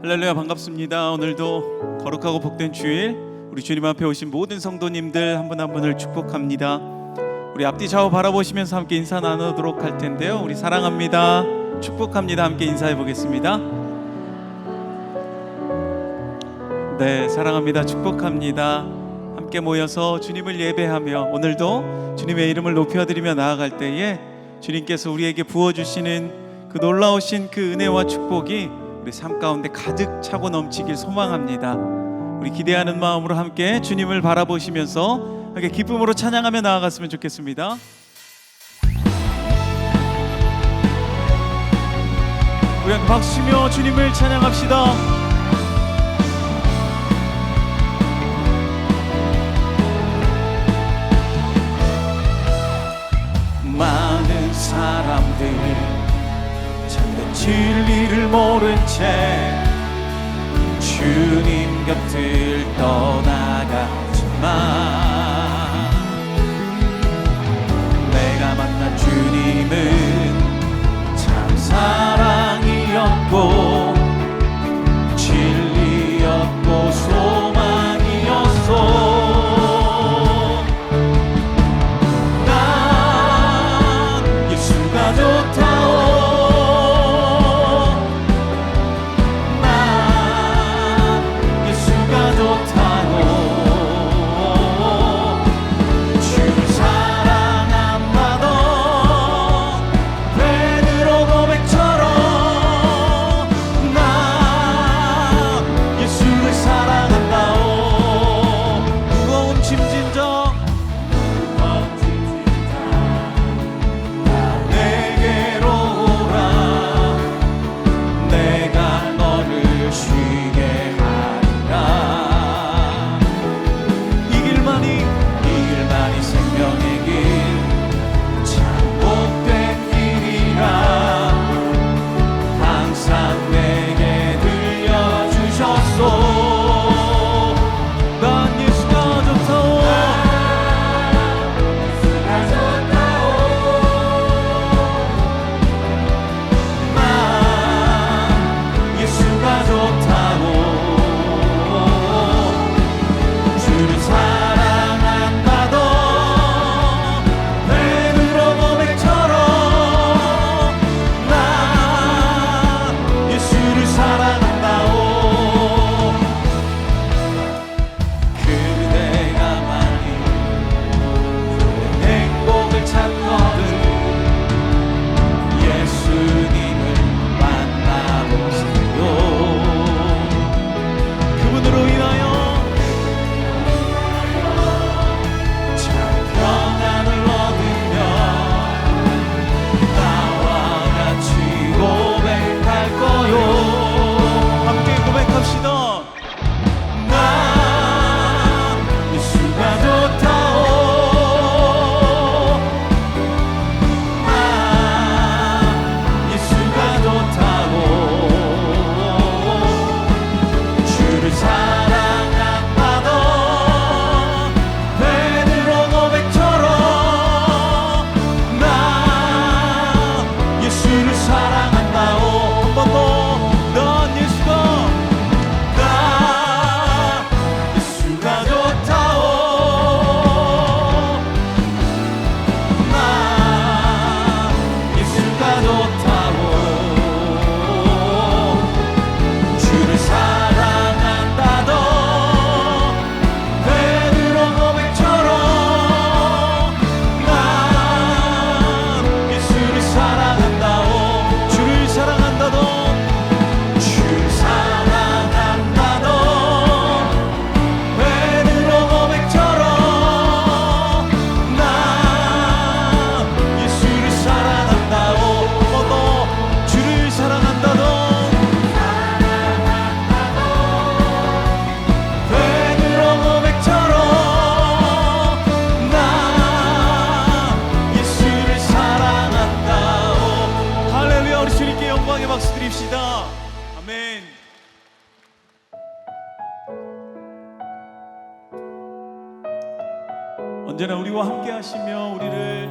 할렐루야, 반갑습니다. 오늘도 거룩하고 복된 주일, 우리 주님 앞에 오신 모든 성도님들 한 분 한 분을 축복합니다. 우리 앞뒤 좌우 바라보시면서 함께 인사 나누도록 할 텐데요, 우리 사랑합니다, 축복합니다 함께 인사해 보겠습니다. 네, 사랑합니다, 축복합니다 함께 모여서 주님을 예배하며 오늘도 주님의 이름을 높여드리며 나아갈 때에 주님께서 우리에게 부어주시는 그 놀라우신 그 은혜와 축복이 우리 삶 가운데 가득 차고 넘치길 소망합니다. 우리 기대하는 마음으로 함께 주님을 바라보시면서 함께 기쁨으로 찬양하며 나아갔으면 좋겠습니다. 우리 함께 박수치며 주님을 찬양합시다. 많은 사람들 참된 진리를 모른 채 주님 곁을 떠나갔지만 내가 만난 주님은 참 사랑이었고 진리였고 소망이었소. 난 예수가 좋다오. 아멘. 언제나 우리와 함께 하시며 우리를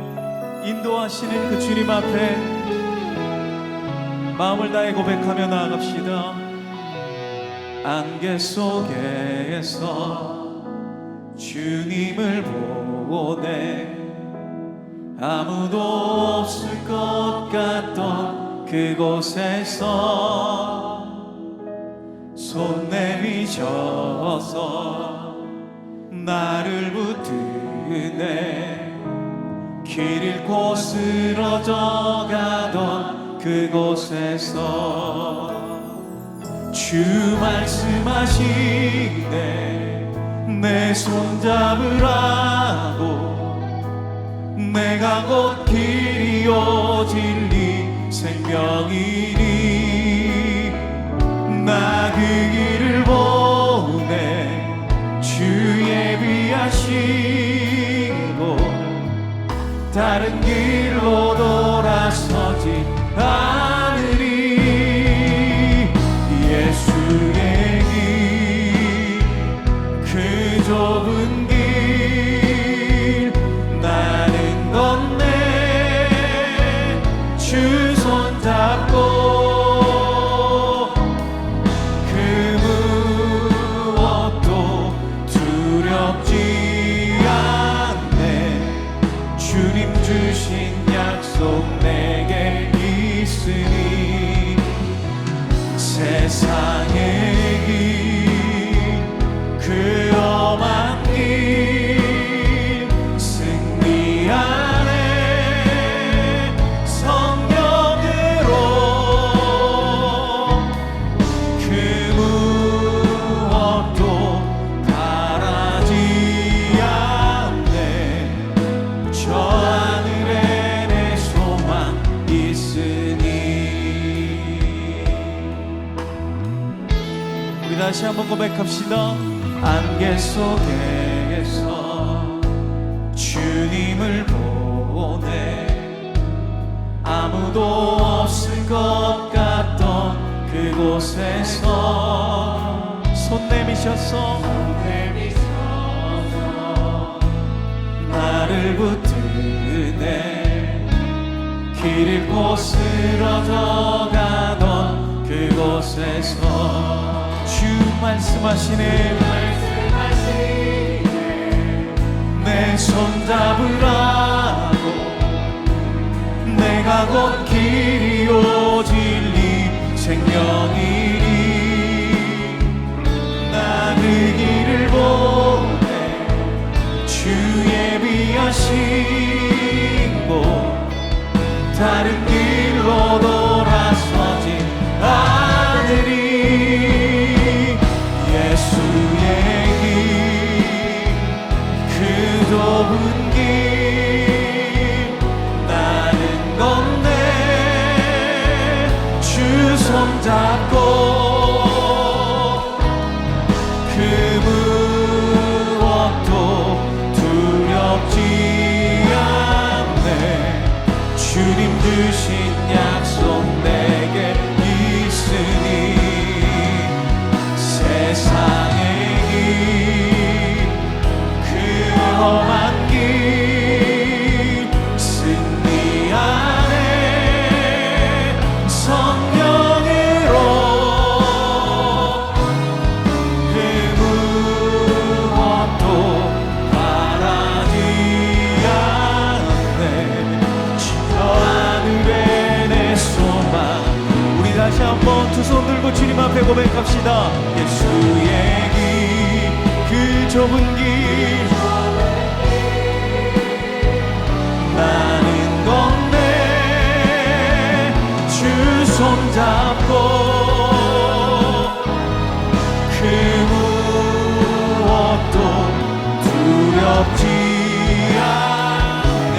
인도하시는 그 주님 앞에 마음을 다해 고백하며 나아갑시다. 안개 속에서 주님을 보내 아무도 없을 것 같던 그곳에서 손 내미셔서 나를 붙드네 길 잃고 쓰러져 가던 그곳에서 주 말씀하시네 내 손 잡으라고 내가 곧 길이요 진리 생명이니 나 그 길을 보내 주 예비하신 곳 다른 길로 돌아서지 않으리 예수의 길 그 좁은 길 나는 걷네 주 손잡고 그 무엇도 두렵지 않네 주님 주신 약속 내게 있으니 세상의 길 그 험한 길 승리 안에 성령으로 그 무엇도 바라지 않네 저 하늘에 내 소망 있으니 우리 다시 한번 고백합시다 안개 속에서 주님을 보내 아무도 없을 것 같던 그곳에서 손 내미셔서 나를 붙드네 길 잃고 쓰러져 가던 그곳에서 주 말씀하시네 내 손 잡으라고 내가 곧 길이요 진리 생명이니 나 그 길을 보내 주 예비하신 곳 다른 길로 돌아서지 않으리 예수의 길 그 좁은 길 나는 걷네 주 손잡고 그 무엇도 두렵지 않네 주님 주신 약속 내게 있으니 세상의 길 그 험한 길 승리 안에 성령으로 그 무엇도 바라지 않네 저 하늘에 내 소망 우리 다시 한번 두 손 들고 주님 앞에 고백합시다 예수의 길 그 좁은 길 나는 걷네 주 손잡고 그 무엇도 두렵지 않네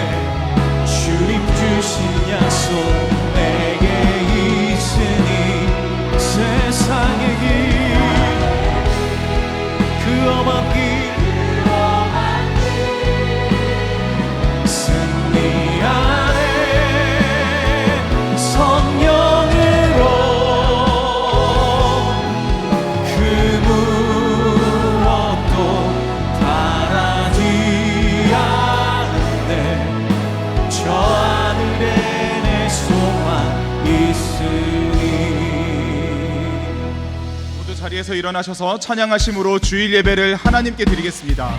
주님 주신 약속 내게 있으니 세상의 길 그 험한 길 승리 안에 성령으로 자리에서 일어나셔서 찬양하심으로 주일 예배를 하나님께 드리겠습니다.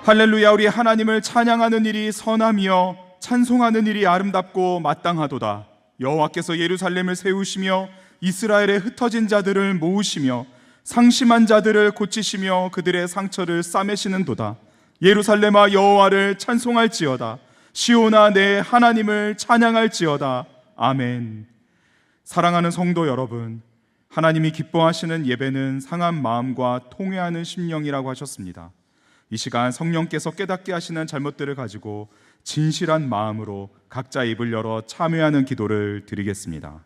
할렐루야. 우리 하나님을 찬양하는 일이 선하며 찬송하는 일이 아름답고 마땅하도다. 여호와께서 예루살렘을 세우시며 이스라엘의 흩어진 자들을 모으시며 상심한 자들을 고치시며 그들의 상처를 싸매시는도다. 예루살렘아 여호와를 찬송할지어다. 시온아 내 하나님을 찬양할지어다. 아멘. 사랑하는 성도 여러분, 하나님이 기뻐하시는 예배는 상한 마음과 통회하는 심령이라고 하셨습니다. 이 시간 성령께서 깨닫게 하시는 잘못들을 가지고 진실한 마음으로 각자 입을 열어 참회하는 기도를 드리겠습니다.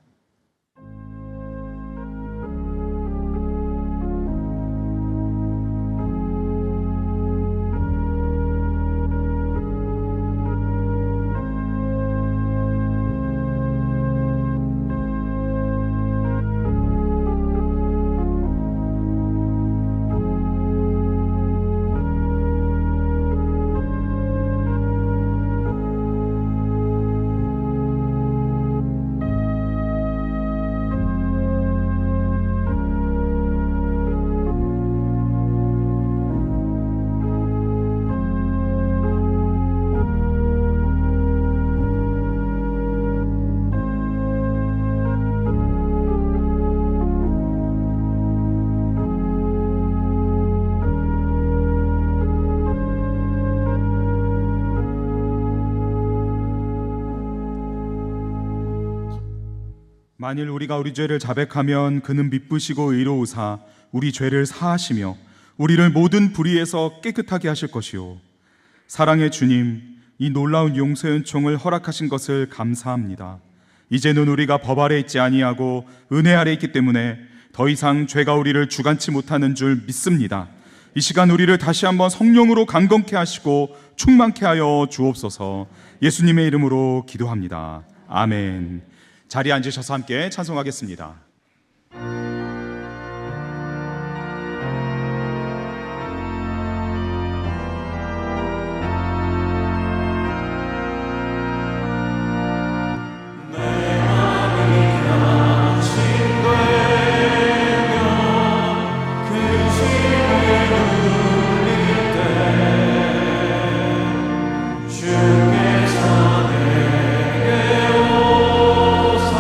만일 우리가 우리 죄를 자백하면 그는 미쁘시고 의로우사 우리 죄를 사하시며 우리를 모든 불의에서 깨끗하게 하실 것이요. 사랑의 주님, 이 놀라운 용서의 은총을 허락하신 것을 감사합니다. 이제는 우리가 법 아래 있지 아니하고 은혜 아래 있기 때문에 더 이상 죄가 우리를 주관치 못하는 줄 믿습니다. 이 시간 우리를 다시 한번 성령으로 강건케 하시고 충만케 하여 주옵소서. 예수님의 이름으로 기도합니다. 아멘. 자리에 앉으셔서 함께 찬송하겠습니다. 주께서 내게 오사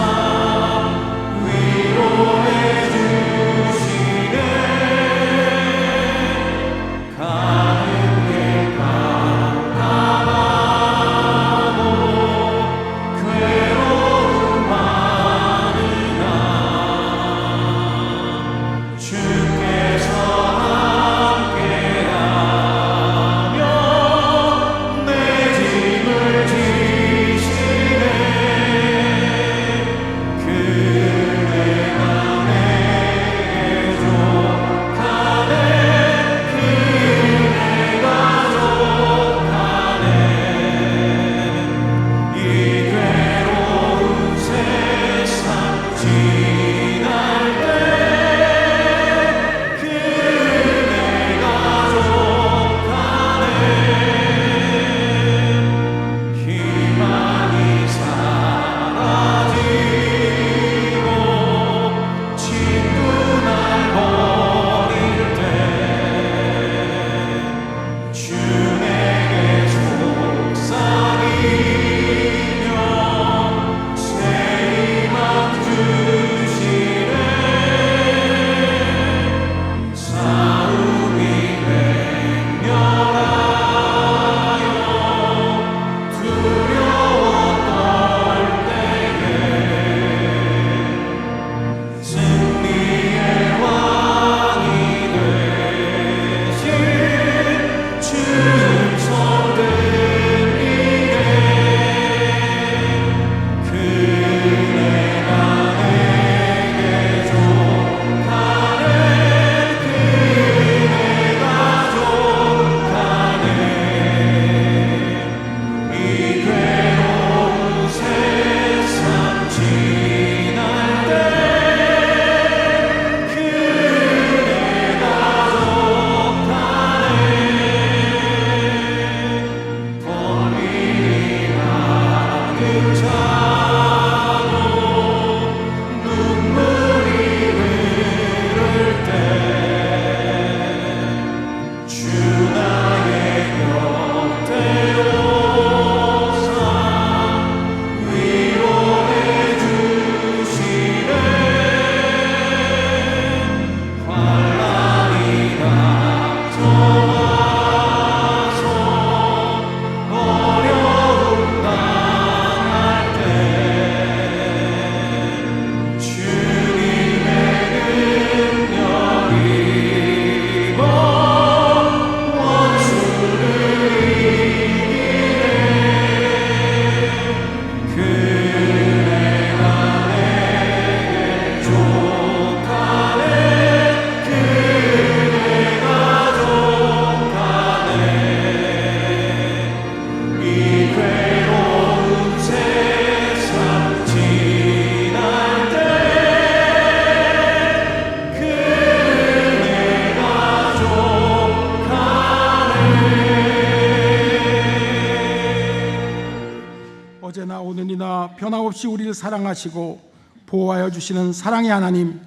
끊임없이 우리를 사랑하시고 보호하여 주시는 사랑의 하나님,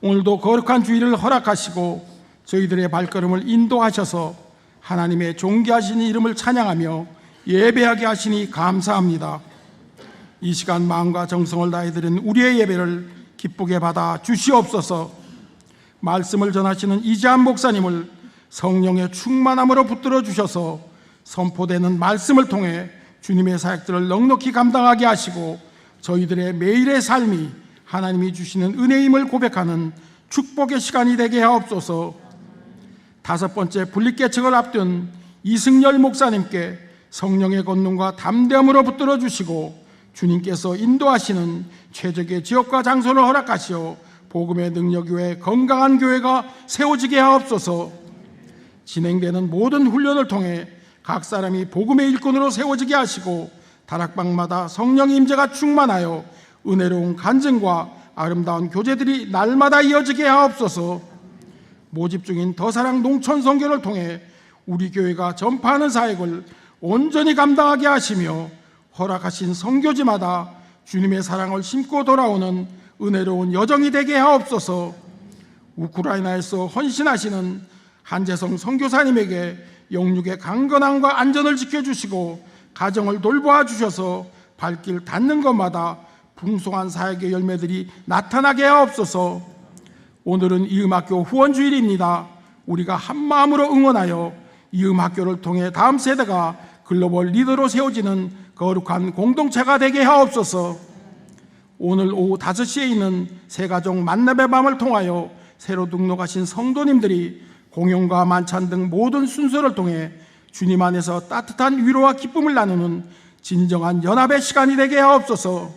오늘도 거룩한 주일을 허락하시고 저희들의 발걸음을 인도하셔서 하나님의 존귀하신 이름을 찬양하며 예배하게 하시니 감사합니다. 이 시간 마음과 정성을 다해 드린 우리의 예배를 기쁘게 받아 주시옵소서. 말씀을 전하시는 이재한 목사님을 성령의 충만함으로 붙들어 주셔서 선포되는 말씀을 통해 주님의 사역들을 넉넉히 감당하게 하시고 저희들의 매일의 삶이 하나님이 주시는 은혜임을 고백하는 축복의 시간이 되게 하옵소서. 5번째 분립개척을 앞둔 이승열 목사님께 성령의 권능과 담대함으로 붙들어 주시고 주님께서 인도하시는 최적의 지역과 장소를 허락하시어 복음의 능력 위에 건강한 교회가 세워지게 하옵소서. 진행되는 모든 훈련을 통해 각 사람이 복음의 일꾼으로 세워지게 하시고 다락방마다 성령의 임재가 충만하여 은혜로운 간증과 아름다운 교제들이 날마다 이어지게 하옵소서. 모집 중인 더사랑 농촌 선교를 통해 우리 교회가 전파하는 사역을 온전히 감당하게 하시며 허락하신 선교지마다 주님의 사랑을 심고 돌아오는 은혜로운 여정이 되게 하옵소서. 우크라이나에서 헌신하시는 한재성 선교사님에게 영육의 강건함과 안전을 지켜주시고 가정을 돌보아 주셔서 발길 닿는 것마다 풍성한 사역의 열매들이 나타나게 하옵소서. 오늘은 이음학교 후원주일입니다. 우리가 한마음으로 응원하여 이음학교를 통해 다음 세대가 글로벌 리더로 세워지는 거룩한 공동체가 되게 하옵소서. 오늘 오후 5시에 있는 새가족 만남의 밤을 통하여 새로 등록하신 성도님들이 공연과 만찬 등 모든 순서를 통해 주님 안에서 따뜻한 위로와 기쁨을 나누는 진정한 연합의 시간이 되게 하옵소서.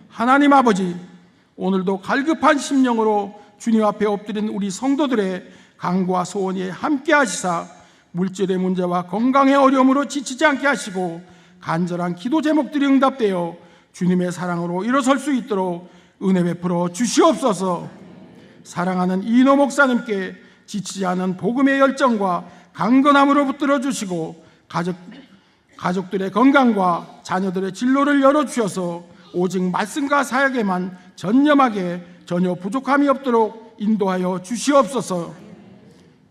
하나님 아버지, 오늘도 갈급한 심령으로 주님 앞에 엎드린 우리 성도들의 간구와 소원이 함께 하시사 물질의 문제와 건강의 어려움으로 지치지 않게 하시고 간절한 기도 제목들이 응답되어 주님의 사랑으로 일어설 수 있도록 은혜 베풀어 주시옵소서. 사랑하는 이노 목사님께 지치지 않은 복음의 열정과 강건함으로 붙들어 주시고 가족들의 건강과 자녀들의 진로를 열어주셔서 오직 말씀과 사역에만 전념하게 전혀 부족함이 없도록 인도하여 주시옵소서.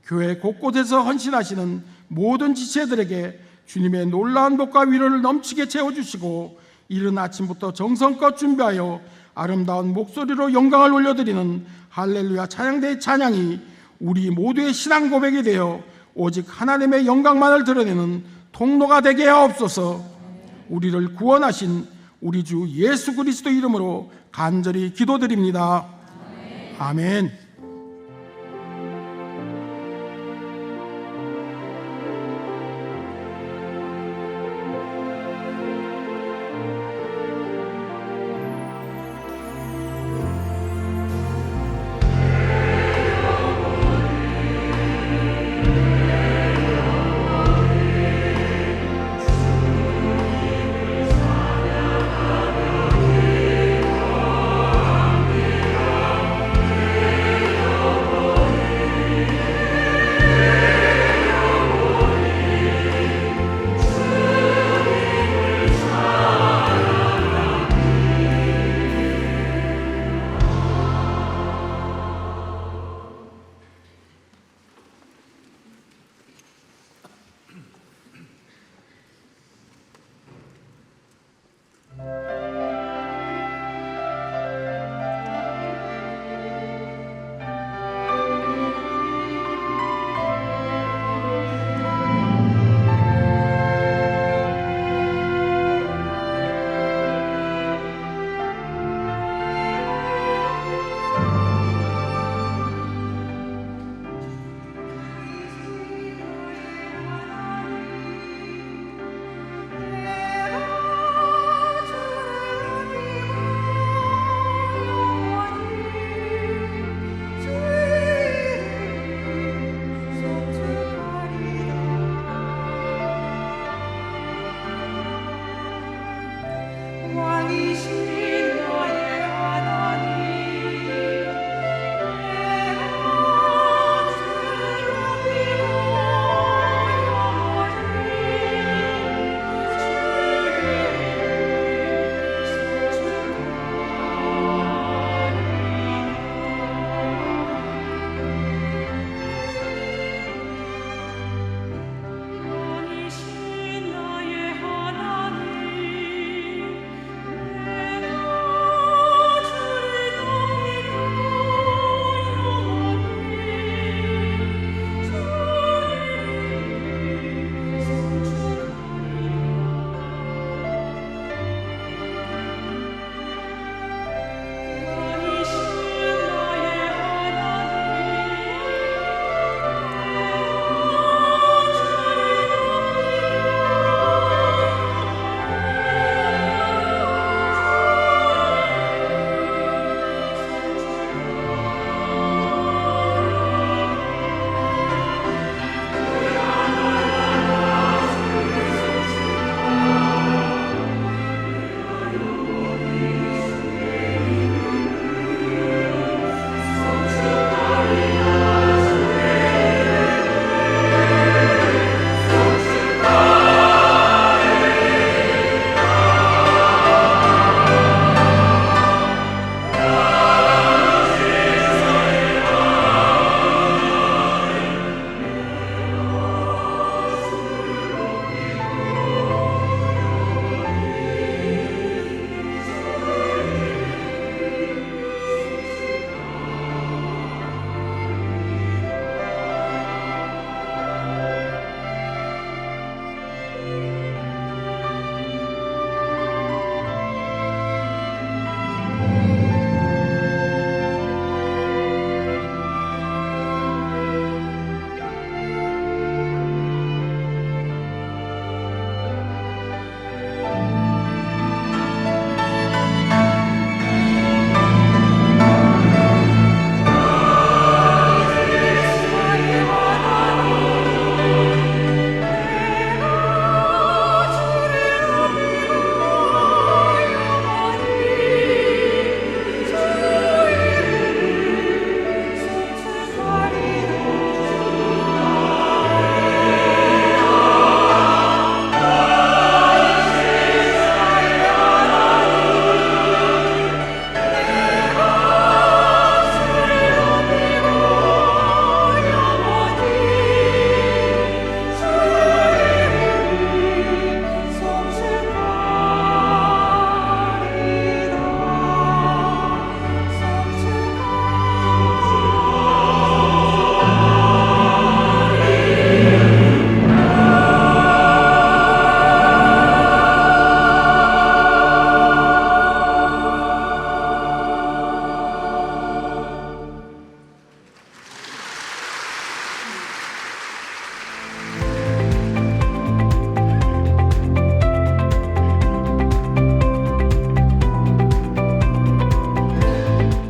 교회 곳곳에서 헌신하시는 모든 지체들에게 주님의 놀라운 복과 위로를 넘치게 채워주시고 이른 아침부터 정성껏 준비하여 아름다운 목소리로 영광을 올려드리는 할렐루야 찬양대의 찬양이 우리 모두의 신앙 고백이 되어 오직 하나님의 영광만을 드러내는 통로가 되게 하옵소서. 우리를 구원하신 우리 주 예수 그리스도 이름으로 간절히 기도드립니다. 아멘.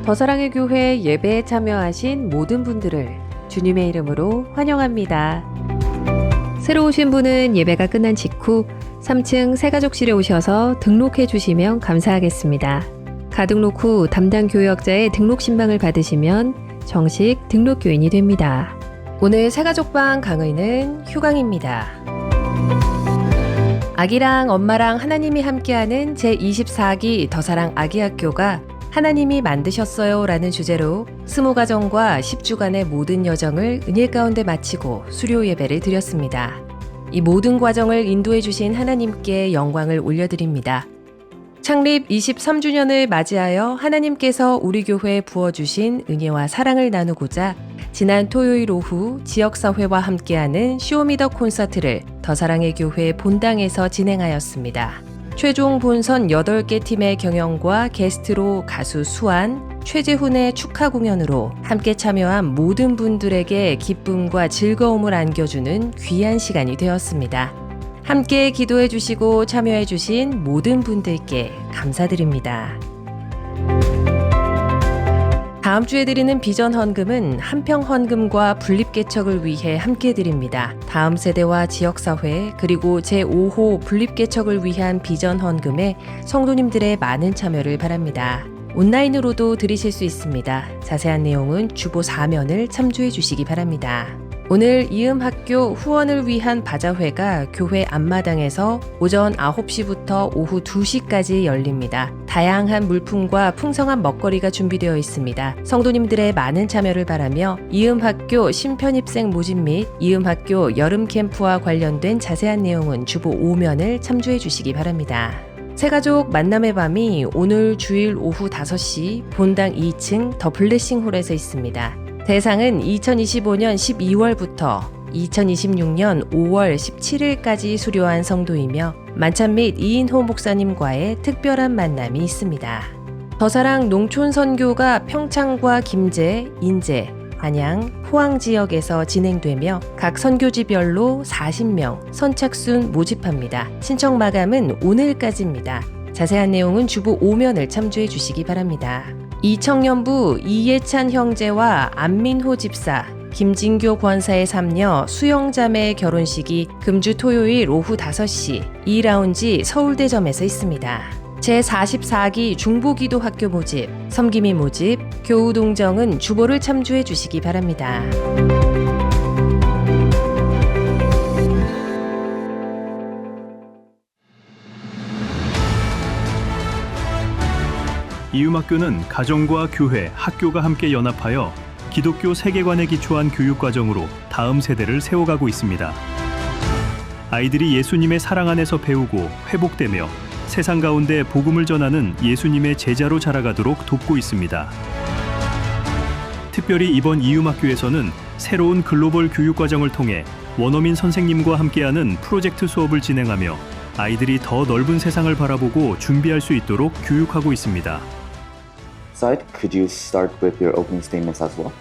더사랑의 교회 예배에 참여하신 모든 분들을 주님의 이름으로 환영합니다. 새로 오신 분은 예배가 끝난 직후 3층 새가족실에 오셔서 등록해 주시면 감사하겠습니다. 가등록 후 담당 교역자의 등록 신방을 받으시면 정식 등록교인이 됩니다. 오늘 새가족방 강의는 휴강입니다. 아기랑 엄마랑 하나님이 함께하는 제24기 더사랑 아기학교가 하나님이 만드셨어요 라는 주제로 20가정과 10주간의 모든 여정을 은혜 가운데 마치고 수료 예배를 드렸습니다. 이 모든 과정을 인도해 주신 하나님께 영광을 올려드립니다. 창립 23주년을 맞이하여 하나님께서 우리 교회에 부어주신 은혜와 사랑을 나누고자 지난 토요일 오후 지역사회와 함께하는 쇼미더 콘서트를 더사랑의 교회 본당에서 진행하였습니다. 최종 본선 8개 팀의 경영과 게스트로 가수 수환, 최재훈의 축하 공연으로 함께 참여한 모든 분들에게 기쁨과 즐거움을 안겨주는 귀한 시간이 되었습니다. 함께 기도해 주시고 참여해 주신 모든 분들께 감사드립니다. 다음 주에 드리는 비전 헌금은 한평 헌금과 분립 개척을 위해 함께 드립니다. 다음 세대와 지역사회 그리고 제5호 분립 개척을 위한 비전 헌금에 성도님들의 많은 참여를 바랍니다. 온라인으로도 드리실 수 있습니다. 자세한 내용은 주보 4면을 참조해 주시기 바랍니다. 오늘 이음학교 후원을 위한 바자회가 교회 앞마당에서 오전 9시부터 오후 2시까지 열립니다. 다양한 물품과 풍성한 먹거리가 준비되어 있습니다. 성도님들의 많은 참여를 바라며 이음학교 신편입생 모집 및 이음학교 여름 캠프와 관련된 자세한 내용은 주보 5면을 참조해 주시기 바랍니다. 새가족 만남의 밤이 오늘 주일 오후 5시 본당 2층 더 블레싱홀에서 있습니다. 대상은 2025년 12월부터 2026년 5월 17일까지 수료한 성도이며 만찬 및 이인호 목사님과의 특별한 만남이 있습니다. 더사랑 농촌 선교가 평창과 김제, 인제, 안양, 포항 지역에서 진행되며 각 선교지별로 40명 선착순 모집합니다. 신청 마감은 오늘까지입니다. 자세한 내용은 주보 5면을 참조해 주시기 바랍니다. 이청년부 이예찬 형제와 안민호 집사, 김진교 권사의 삼녀 수영자매의 결혼식이 금주 토요일 오후 5시 2라운지 서울대점에서 있습니다. 제44기 중보기도학교 모집, 섬기미 모집, 교우동정은 주보를 참조해 주시기 바랍니다. 이음학교는 가정과 교회, 학교가 함께 연합하여 기독교 세계관에 기초한 교육과정으로 다음 세대를 세워가고 있습니다. 아이들이 예수님의 사랑 안에서 배우고 회복되며 세상 가운데 복음을 전하는 예수님의 제자로 자라가도록 돕고 있습니다. 특별히 이번 이음학교에서는 새로운 글로벌 교육과정을 통해 원어민 선생님과 함께하는 프로젝트 수업을 진행하며 아이들이 더 넓은 세상을 바라보고 준비할 수 있도록 교육하고 있습니다. Side, could you start with your opening statements as well?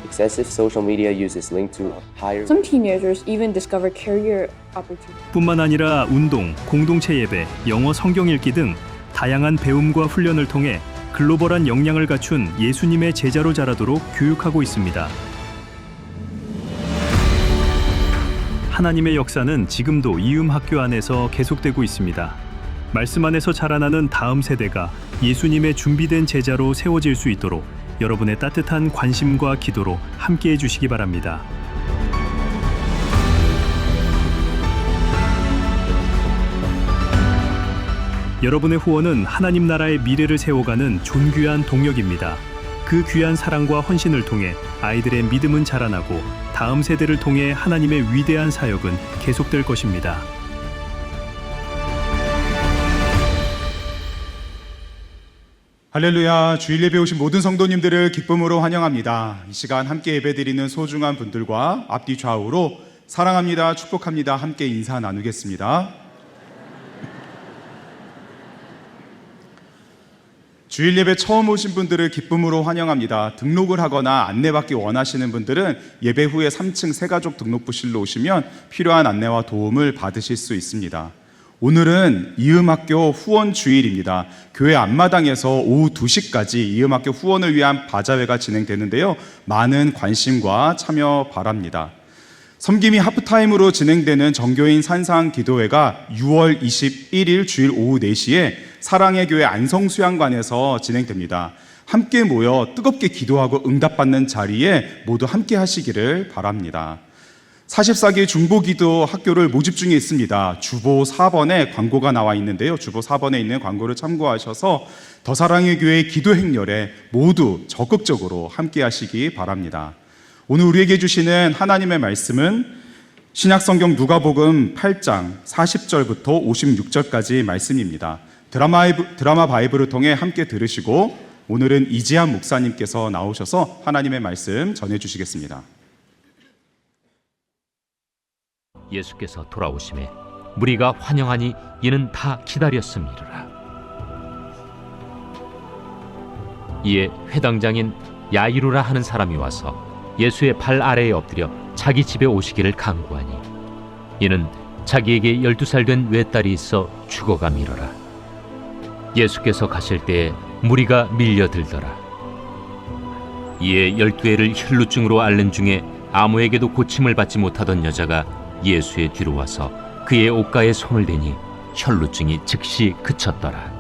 Excessive social media use is linked to higher. Some teenagers even discover career opportunities. 뿐만 아니라 운동, 공동체 예배, 영어 성경 읽기 등 다양한 배움과 훈련을 통해 글로벌한 역량을 갖춘 예수님의 제자로 자라도록 교육하고 있습니다. 하나님의 역사는 지금도 이음학교 안에서 계속되고 있습니다. 말씀 안에서 자라나는 다음 세대가 예수님의 준비된 제자로 세워질 수 있도록 여러분의 따뜻한 관심과 기도로 함께해 주시기 바랍니다. 여러분의 후원은 하나님 나라의 미래를 세워가는 존귀한 동력입니다. 그 귀한 사랑과 헌신을 통해 아이들의 믿음은 자라나고 다음 세대를 통해 하나님의 위대한 사역은 계속될 것입니다. 할렐루야. 주일 예배 오신 모든 성도님들을 기쁨으로 환영합니다. 이 시간 함께 예배드리는 소중한 분들과 앞뒤 좌우로 사랑합니다, 축복합니다 함께 인사 나누겠습니다. 주일 예배 처음 오신 분들을 기쁨으로 환영합니다. 등록을 하거나 안내받기 원하시는 분들은 예배 후에 3층 새가족 등록부실로 오시면 필요한 안내와 도움을 받으실 수 있습니다. 오늘은 이음학교 후원 주일입니다. 교회 앞마당에서 오후 2시까지 이음학교 후원을 위한 바자회가 진행되는데요. 많은 관심과 참여 바랍니다. 섬김이 하프타임으로 진행되는 정교인 산상 기도회가 6월 21일 주일 오후 4시에 사랑의 교회 안성수양관에서 진행됩니다. 함께 모여 뜨겁게 기도하고 응답받는 자리에 모두 함께 하시기를 바랍니다. 44기 중보기도 학교를 모집 중에 있습니다. 주보 4번에 광고가 나와 있는데요. 주보 4번에 있는 광고를 참고하셔서 더 사랑의 교회 기도 행렬에 모두 적극적으로 함께 하시기 바랍니다. 오늘 우리에게 주시는 하나님의 말씀은 신약성경 누가복음 8장 40절부터 56절까지 말씀입니다. 드라마 바이블을 통해 함께 들으시고 오늘은 이지한 목사님께서 나오셔서 하나님의 말씀 전해주시겠습니다. 예수께서 돌아오심에 무리가 환영하니 이는 다 기다렸음이로라. 이에 회당장인 야이루라 하는 사람이 와서 예수의 발 아래에 엎드려 자기 집에 오시기를 간구하니 이는 자기에게 12살 된 외딸이 있어 죽어가미로라. 예수께서 가실 때에 무리가 밀려들더라. 이에 12해를 혈루증으로 앓는 중에 아무에게도 고침을 받지 못하던 여자가 예수의 뒤로 와서 그의 옷가에 손을 대니 혈루증이 즉시 그쳤더라.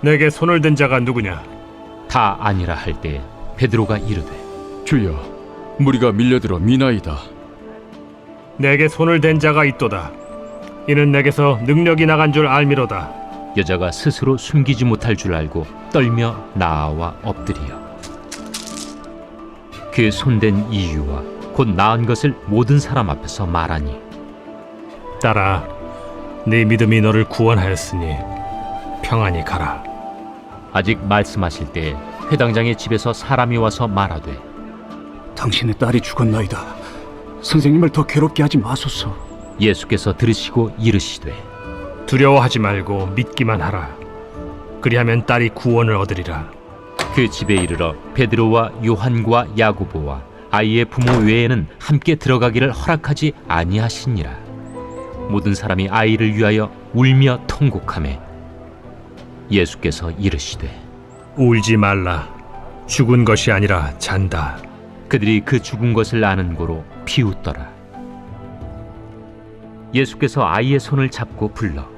내게 손을 댄 자가 누구냐? 다 아니라 할 때 베드로가 이르되 주여, 무리가 밀려들어 미나이다. 내게 손을 댄 자가 있도다. 이는 내게서 능력이 나간 줄 알미로다. 여자가 스스로 숨기지 못할 줄 알고 떨며 나아와 엎드리어 그 손댄 이유와 곧 나은 것을 모든 사람 앞에서 말하니 딸아, 네 믿음이 너를 구원하였으니 평안히 가라. 아직 말씀하실 때 회당장의 집에서 사람이 와서 말하되 당신의 딸이 죽었나이다. 선생님을 더 괴롭게 하지 마소서. 예수께서 들으시고 이르시되 두려워하지 말고 믿기만 하라. 그리하면 딸이 구원을 얻으리라. 그 집에 이르러 베드로와 요한과 야고보와 아이의 부모 외에는 함께 들어가기를 허락하지 아니하시니라. 모든 사람이 아이를 위하여 울며 통곡하매 예수께서 이르시되 울지 말라. 죽은 것이 아니라 잔다. 그들이 그 죽은 것을 아는 고로 비웃더라. 예수께서 아이의 손을 잡고 불러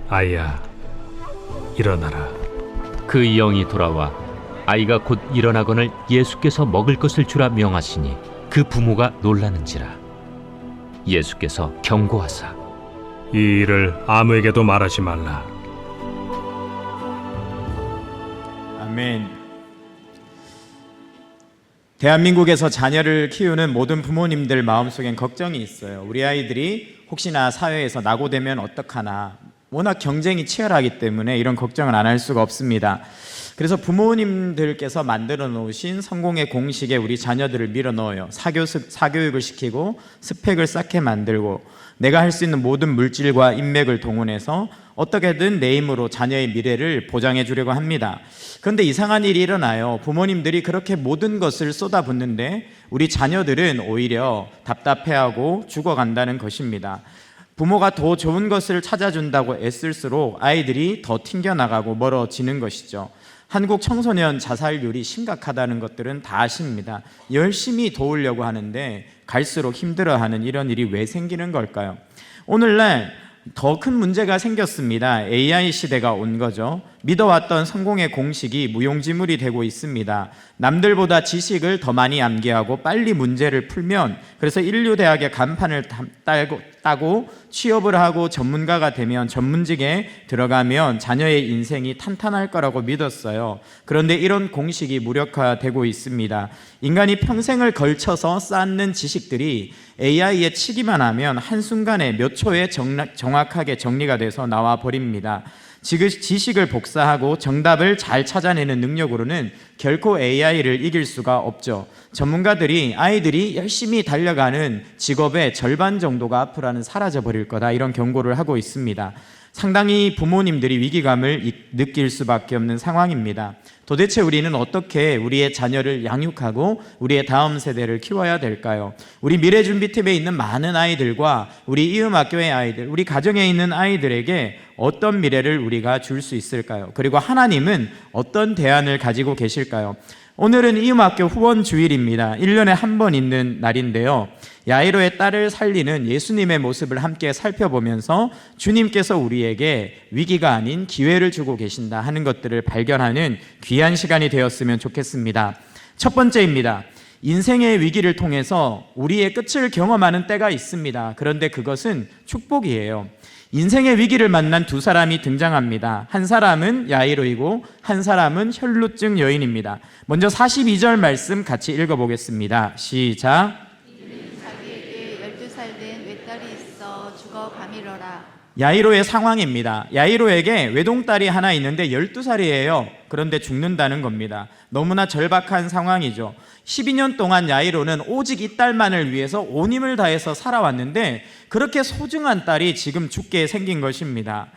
아이야, 일어나라. 그 영이 돌아와 아이가 곧 일어나거늘 예수께서 먹을 것을 주라 명하시니 그 부모가 놀라는지라. 예수께서 경고하사 이 일을 아무에게도 말하지 말라. 아멘. 대한민국에서 자녀를 키우는 모든 부모님들 마음속엔 걱정이 있어요. 우리 아이들이 혹시나 사회에서 낙오되면 어떡하나. 워낙 경쟁이 치열하기 때문에 이런 걱정을 안 할 수가 없습니다. 그래서 부모님들께서 만들어 놓으신 성공의 공식에 우리 자녀들을 밀어 넣어요. 사교육을 시키고 스펙을 쌓게 만들고 내가 할 수 있는 모든 물질과 인맥을 동원해서 어떻게든 내 힘으로 자녀의 미래를 보장해 주려고 합니다. 그런데 이상한 일이 일어나요. 부모님들이 그렇게 모든 것을 쏟아붓는데 우리 자녀들은 오히려 답답해하고 죽어간다는 것입니다. 부모가 더 좋은 것을 찾아준다고 애쓸수록 아이들이 더 튕겨나가고 멀어지는 것이죠. 한국 청소년 자살률이 심각하다는 것들은 다 아십니다. 열심히 도우려고 하는데 갈수록 힘들어하는 이런 일이 왜 생기는 걸까요? 오늘날 더 큰 문제가 생겼습니다. AI 시대가 온 거죠. 믿어왔던 성공의 공식이 무용지물이 되고 있습니다. 남들보다 지식을 더 많이 암기하고 빨리 문제를 풀면, 그래서 인류대학의 간판을 따고 취업을 하고 전문가가 되면, 전문직에 들어가면 자녀의 인생이 탄탄할 거라고 믿었어요. 그런데 이런 공식이 무력화되고 있습니다. 인간이 평생을 걸쳐서 쌓는 지식들이 AI에 치기만 하면 한순간에 몇 초에 정확하게 정리가 돼서 나와 버립니다. 지식을 복사하고 정답을 잘 찾아내는 능력으로는 결코 AI를 이길 수가 없죠. 전문가들이 아이들이 열심히 달려가는 직업의 절반 정도가 앞으로는 사라져버릴 거다, 이런 경고를 하고 있습니다. 상당히 부모님들이 위기감을 느낄 수밖에 없는 상황입니다. 도대체 우리는 어떻게 우리의 자녀를 양육하고 우리의 다음 세대를 키워야 될까요? 우리 미래준비팀에 있는 많은 아이들과 우리 이음학교의 아이들, 우리 가정에 있는 아이들에게 어떤 미래를 우리가 줄 수 있을까요? 그리고 하나님은 어떤 대안을 가지고 계실까요? 오늘은 이음학교 후원 주일입니다. 1년에 한 번 있는 날인데요. 야이로의 딸을 살리는 예수님의 모습을 함께 살펴보면서 주님께서 우리에게 위기가 아닌 기회를 주고 계신다 하는 것들을 발견하는 귀한 시간이 되었으면 좋겠습니다. 첫 번째입니다. 인생의 위기를 통해서 우리의 끝을 경험하는 때가 있습니다. 그런데 그것은 축복이에요. 인생의 위기를 만난 두 사람이 등장합니다. 한 사람은 야이로이고 한 사람은 혈루증 여인입니다. 먼저 42절 말씀 같이 읽어보겠습니다. 시작. 자기에게 12살 된 외딸이 있어 죽어 가밀어라. 야이로의 상황입니다. 야이로에게 외동딸이 하나 있는데 12살이에요. 그런데 죽는다는 겁니다. 너무나 절박한 상황이죠. 12년 동안 야이로는 오직 이 딸만을 위해서 온 힘을 다해서 살아왔는데 그렇게 소중한 딸이 지금 죽게 생긴 것입니다.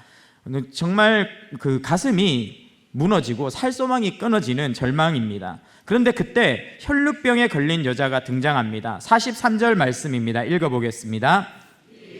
정말 그 가슴이 무너지고 살소망이 끊어지는 절망입니다. 그런데 그때 혈루병에 걸린 여자가 등장합니다. 43절 말씀입니다. 읽어보겠습니다.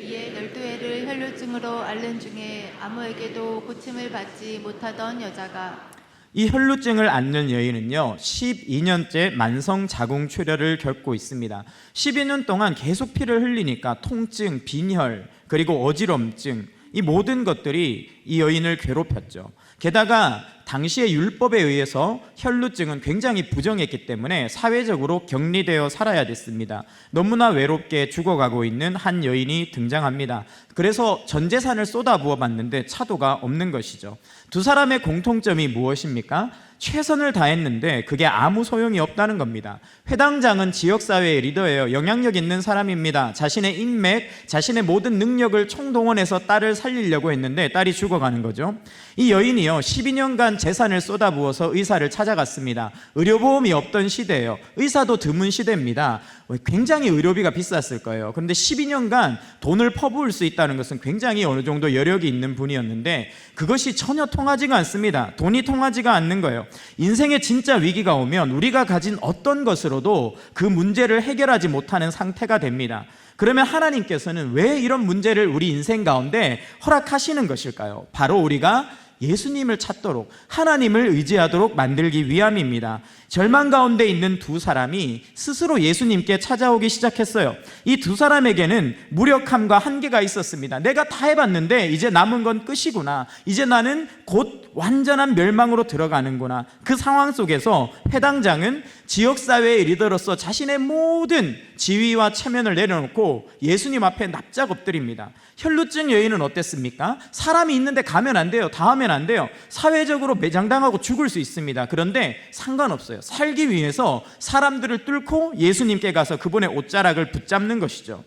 이에 12해를 혈루증으로 앓는 중에 아무에게도 고침을 받지 못하던 여자가 이 혈루증을 앓는 여인은요 12년째 만성 자궁출혈을 겪고 있습니다. 12년 동안 계속 피를 흘리니까 통증, 빈혈, 그리고 어지럼증, 이 모든 것들이 이 여인을 괴롭혔죠. 게다가 당시의 율법에 의해서 혈루증은 굉장히 부정했기 때문에 사회적으로 격리되어 살아야 됐습니다. 너무나 외롭게 죽어가고 있는 한 여인이 등장합니다. 그래서 전 재산을 쏟아부어 봤는데 차도가 없는 것이죠. 두 사람의 공통점이 무엇입니까? 최선을 다했는데 그게 아무 소용이 없다는 겁니다. 회당장은 지역사회의 리더예요. 영향력 있는 사람입니다. 자신의 인맥, 자신의 모든 능력을 총동원해서 딸을 살리려고 했는데 딸이 죽어가는 거죠. 이 여인이요 12년간 재산을 쏟아부어서 의사를 찾아갔습니다. 의료보험이 없던 시대예요. 의사도 드문 시대입니다. 굉장히 의료비가 비쌌을 거예요. 그런데 12년간 돈을 퍼부을 수 있다는 것은 굉장히 어느 정도 여력이 있는 분이었는데 그것이 전혀 통하지가 않습니다. 돈이 통하지가 않는 거예요. 인생에 진짜 위기가 오면 우리가 가진 어떤 것으로도 그 문제를 해결하지 못하는 상태가 됩니다. 그러면 하나님께서는 왜 이런 문제를 우리 인생 가운데 허락하시는 것일까요? 바로 우리가 예수님을 찾도록, 하나님을 의지하도록 만들기 위함입니다. 절망 가운데 있는 두 사람이 스스로 예수님께 찾아오기 시작했어요. 이 두 사람에게는 무력함과 한계가 있었습니다. 내가 다 해봤는데 이제 남은 건 끝이구나. 이제 나는 곧 완전한 멸망으로 들어가는구나. 그 상황 속에서 회당장은 지역사회의 리더로서 자신의 모든 지위와 체면을 내려놓고 예수님 앞에 납작 엎드립니다. 혈루증 여인은 어땠습니까? 사람이 있는데 가면 안 돼요. 다 하면 안 돼요. 사회적으로 매장당하고 죽을 수 있습니다. 그런데 상관없어요. 살기 위해서 사람들을 뚫고 예수님께 가서 그분의 옷자락을 붙잡는 것이죠.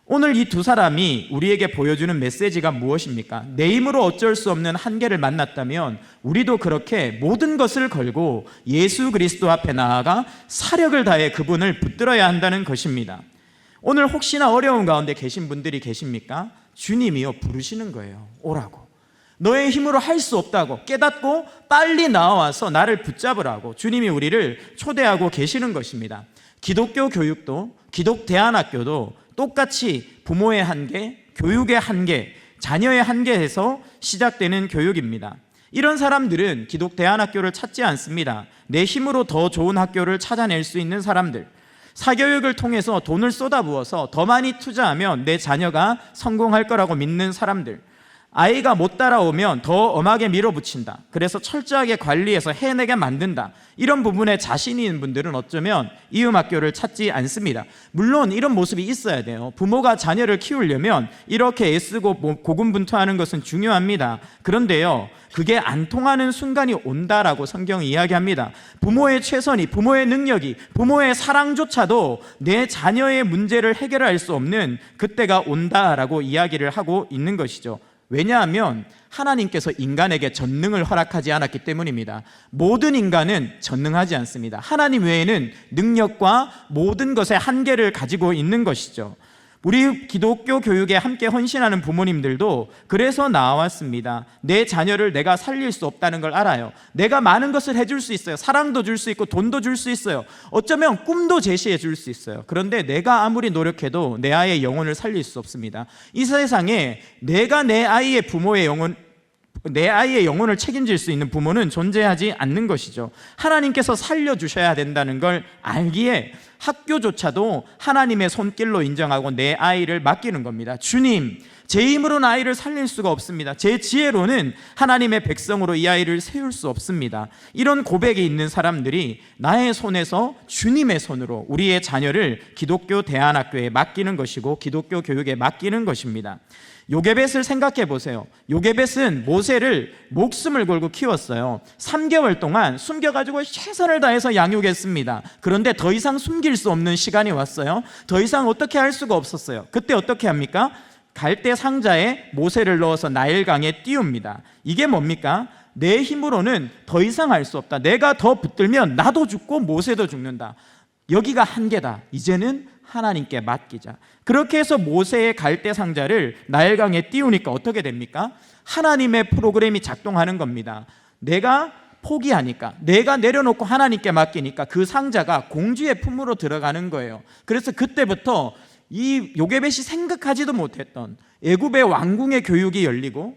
오늘 이 두 사람이 우리에게 보여주는 메시지가 무엇입니까? 내 힘으로 어쩔 수 없는 한계를 만났다면 우리도 그렇게 모든 것을 걸고 예수 그리스도 앞에 나아가 사력을 다해 그분을 붙들어야 한다는 것입니다. 오늘 혹시나 어려운 가운데 계신 분들이 계십니까? 주님이요 부르시는 거예요. 오라고. 너의 힘으로 할 수 없다고 깨닫고 빨리 나와서 나를 붙잡으라고 주님이 우리를 초대하고 계시는 것입니다. 기독교 교육도, 기독대안학교도 똑같이 부모의 한계, 교육의 한계, 자녀의 한계에서 시작되는 교육입니다. 이런 사람들은 기독대안학교를 찾지 않습니다. 내 힘으로 더 좋은 학교를 찾아낼 수 있는 사람들, 사교육을 통해서 돈을 쏟아부어서 더 많이 투자하면 내 자녀가 성공할 거라고 믿는 사람들, 아이가 못 따라오면 더 엄하게 밀어붙인다. 그래서 철저하게 관리해서 해내게 만든다. 이런 부분에 자신이 있는 분들은 어쩌면 이음학교를 찾지 않습니다. 물론 이런 모습이 있어야 돼요. 부모가 자녀를 키우려면 이렇게 애쓰고 고군분투하는 것은 중요합니다. 그런데요, 그게 안 통하는 순간이 온다라고 성경이 이야기합니다. 부모의 최선이, 부모의 능력이, 부모의 사랑조차도 내 자녀의 문제를 해결할 수 없는 그때가 온다라고 이야기를 하고 있는 것이죠. 왜냐하면 하나님께서 인간에게 전능을 허락하지 않았기 때문입니다. 모든 인간은 전능하지 않습니다. 하나님 외에는 능력과 모든 것의 한계를 가지고 있는 것이죠. 우리 기독교 교육에 함께 헌신하는 부모님들도 그래서 나왔습니다. 내 자녀를 내가 살릴 수 없다는 걸 알아요. 내가 많은 것을 해줄 수 있어요. 사랑도 줄 수 있고 돈도 줄 수 있어요. 어쩌면 꿈도 제시해 줄 수 있어요. 그런데 내가 아무리 노력해도 내 아이의 영혼을 살릴 수 없습니다. 이 세상에 내가 내 아이의 내 아이의 영혼을 책임질 수 있는 부모는 존재하지 않는 것이죠. 하나님께서 살려주셔야 된다는 걸 알기에 학교조차도 하나님의 손길로 인정하고 내 아이를 맡기는 겁니다. 주님, 제 힘으로는 아이를 살릴 수가 없습니다. 제 지혜로는 하나님의 백성으로 이 아이를 세울 수 없습니다. 이런 고백이 있는 사람들이 나의 손에서 주님의 손으로 우리의 자녀를 기독교 대안학교에 맡기는 것이고 기독교 교육에 맡기는 것입니다. 요게벳을 생각해 보세요. 요게벳은 모세를 목숨을 걸고 키웠어요. 3개월 동안 숨겨가지고 최선을 다해서 양육했습니다. 그런데 더 이상 숨길 수 없는 시간이 왔어요. 더 이상 어떻게 할 수가 없었어요. 그때 어떻게 합니까? 갈대 상자에 모세를 넣어서 나일강에 띄웁니다. 이게 뭡니까? 내 힘으로는 더 이상 할 수 없다. 내가 더 붙들면 나도 죽고 모세도 죽는다. 여기가 한계다. 이제는 하나님께 맡기자. 그렇게 해서 모세의 갈대 상자를 나일강에 띄우니까 어떻게 됩니까? 하나님의 프로그램이 작동하는 겁니다. 내가 포기하니까, 내가 내려놓고 하나님께 맡기니까 그 상자가 공주의 품으로 들어가는 거예요. 그래서 그때부터 이 요게벳이 생각하지도 못했던 애굽의 왕궁의 교육이 열리고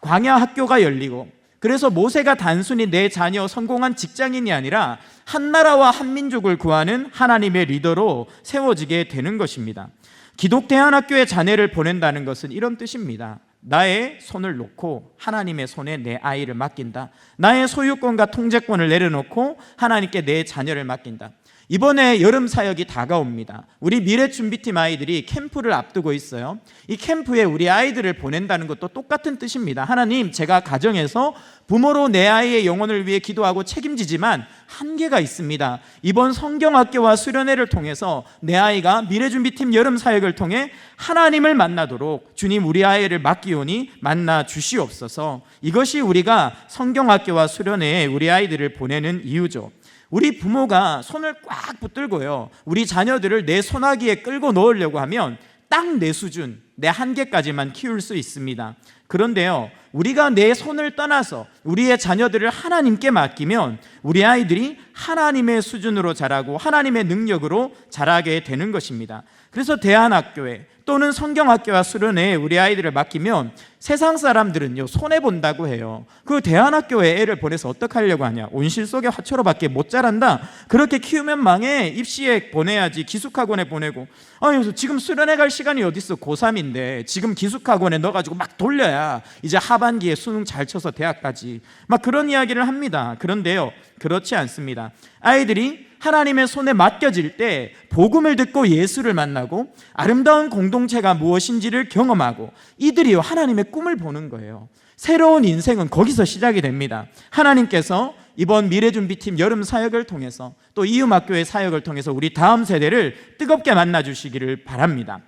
광야 학교가 열리고, 그래서 모세가 단순히 내 자녀 성공한 직장인이 아니라 한 나라와 한 민족을 구하는 하나님의 리더로 세워지게 되는 것입니다. 기독 대안학교에 자녀를 보낸다는 것은 이런 뜻입니다. 나의 손을 놓고 하나님의 손에 내 아이를 맡긴다. 나의 소유권과 통제권을 내려놓고 하나님께 내 자녀를 맡긴다. 이번에 여름 사역이 다가옵니다. 우리 미래준비팀 아이들이 캠프를 앞두고 있어요. 이 캠프에 우리 아이들을 보낸다는 것도 똑같은 뜻입니다. 하나님, 제가 가정에서 부모로 내 아이의 영혼을 위해 기도하고 책임지지만 한계가 있습니다. 이번 성경학교와 수련회를 통해서 내 아이가 미래준비팀 여름 사역을 통해 하나님을 만나도록 주님, 우리 아이를 맡기오니 만나 주시옵소서. 이것이 우리가 성경학교와 수련회에 우리 아이들을 보내는 이유죠. 우리 부모가 손을 꽉 붙들고요, 우리 자녀들을 내 손아귀에 끌고 넣으려고 하면 딱 내 수준, 내 한계까지만 키울 수 있습니다. 그런데요, 우리가 내 손을 떠나서 우리의 자녀들을 하나님께 맡기면 우리 아이들이 하나님의 수준으로 자라고 하나님의 능력으로 자라게 되는 것입니다. 그래서 대안학교에 또는 성경학교와 수련회에 우리 아이들을 맡기면 세상 사람들은요, 손해본다고 해요. 그 대안학교에 애를 보내서 어떡하려고 하냐, 온실 속의 화초로밖에 못 자란다, 그렇게 키우면 망해, 입시에 보내야지, 기숙학원에 보내고. 그래서 지금 수련회 갈 시간이 어딨어, 고3인데 지금 기숙학원에 넣어가지고 막 돌려야 이제 하반기에 수능 잘 쳐서 대학 가지, 막 그런 이야기를 합니다. 그런데요, 그렇지 않습니다. 아이들이 하나님의 손에 맡겨질 때 복음을 듣고 예수를 만나고 아름다운 공동체가 무엇인지를 경험하고 이들이요, 하나님의 꿈을 보는 거예요. 새로운 인생은 거기서 시작이 됩니다. 하나님께서 이번 미래준비팀 여름 사역을 통해서 또 이음학교의 사역을 통해서 우리 다음 세대를 뜨겁게 만나주시기를 바랍니다.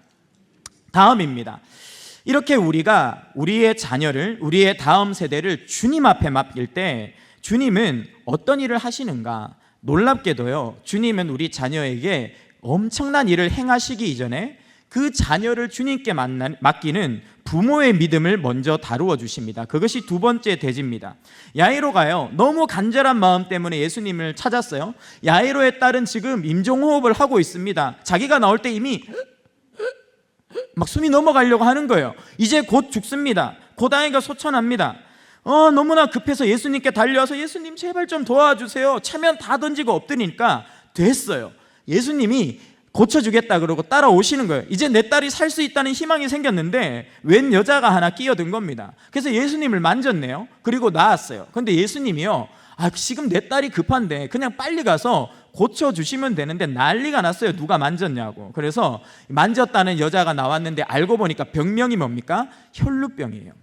다음입니다. 이렇게 우리가 우리의 자녀를, 우리의 다음 세대를 주님 앞에 맡길 때 주님은 어떤 일을 하시는가? 놀랍게도요, 주님은 우리 자녀에게 엄청난 일을 행하시기 이전에 그 자녀를 주님께 맡기는 부모의 믿음을 먼저 다루어 주십니다. 그것이 두 번째 대지입니다. 야이로가요, 너무 간절한 마음 때문에 예수님을 찾았어요. 야이로의 딸은 지금 임종호흡을 하고 있습니다. 자기가 나올 때 이미 막 숨이 넘어가려고 하는 거예요. 이제 곧 죽습니다. 곧 아이가 소천합니다. 너무나 급해서 예수님께 달려와서 예수님 제발 좀 도와주세요. 차면 다 던지고 엎드리니까 됐어요. 예수님이 고쳐주겠다 그러고 따라오시는 거예요. 이제 내 딸이 살 수 있다는 희망이 생겼는데 웬 여자가 하나 끼어든 겁니다. 그래서 예수님을 만졌네요. 그리고 나았어요. 근데 예수님이요, 지금 내 딸이 급한데 그냥 빨리 가서 고쳐주시면 되는데 난리가 났어요. 누가 만졌냐고. 그래서 만졌다는 여자가 나왔는데 알고 보니까 병명이 뭡니까? 혈루병이에요.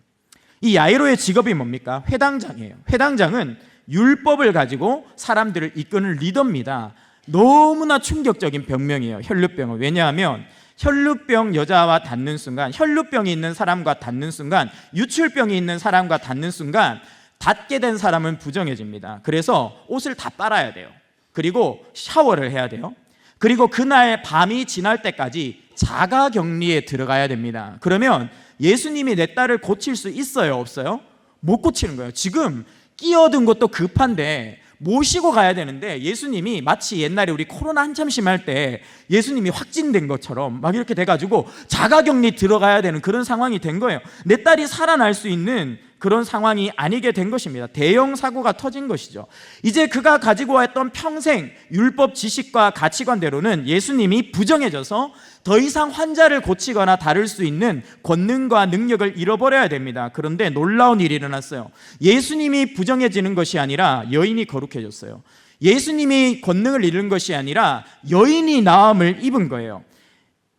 이 야이로의 직업이 뭡니까? 회당장이에요. 회당장은 율법을 가지고 사람들을 이끄는 리더입니다. 너무나 충격적인 병명이에요, 혈루병은. 왜냐하면 혈루병 여자와 닿는 순간, 혈루병이 있는 사람과 닿는 순간, 유출병이 있는 사람과 닿는 순간 닿게 된 사람은 부정해집니다. 그래서 옷을 다 빨아야 돼요. 그리고 샤워를 해야 돼요. 그리고 그날 밤이 지날 때까지 자가격리에 들어가야 됩니다. 그러면 예수님이 내 딸을 고칠 수 있어요, 없어요? 못 고치는 거예요. 지금 끼어든 것도 급한데 모시고 가야 되는데, 예수님이 마치 옛날에 우리 코로나 한참 심할 때 예수님이 확진된 것처럼 막 이렇게 돼가지고 자가격리 들어가야 되는 그런 상황이 된 거예요. 내 딸이 살아날 수 있는 그런 상황이 아니게 된 것입니다. 대형 사고가 터진 것이죠. 이제 그가 가지고 왔던 평생 율법 지식과 가치관대로는 예수님이 부정해져서 더 이상 환자를 고치거나 다룰 수 있는 권능과 능력을 잃어버려야 됩니다. 그런데 놀라운 일이 일어났어요. 예수님이 부정해지는 것이 아니라 여인이 거룩해졌어요. 예수님이 권능을 잃은 것이 아니라 여인이 나음을 입은 거예요.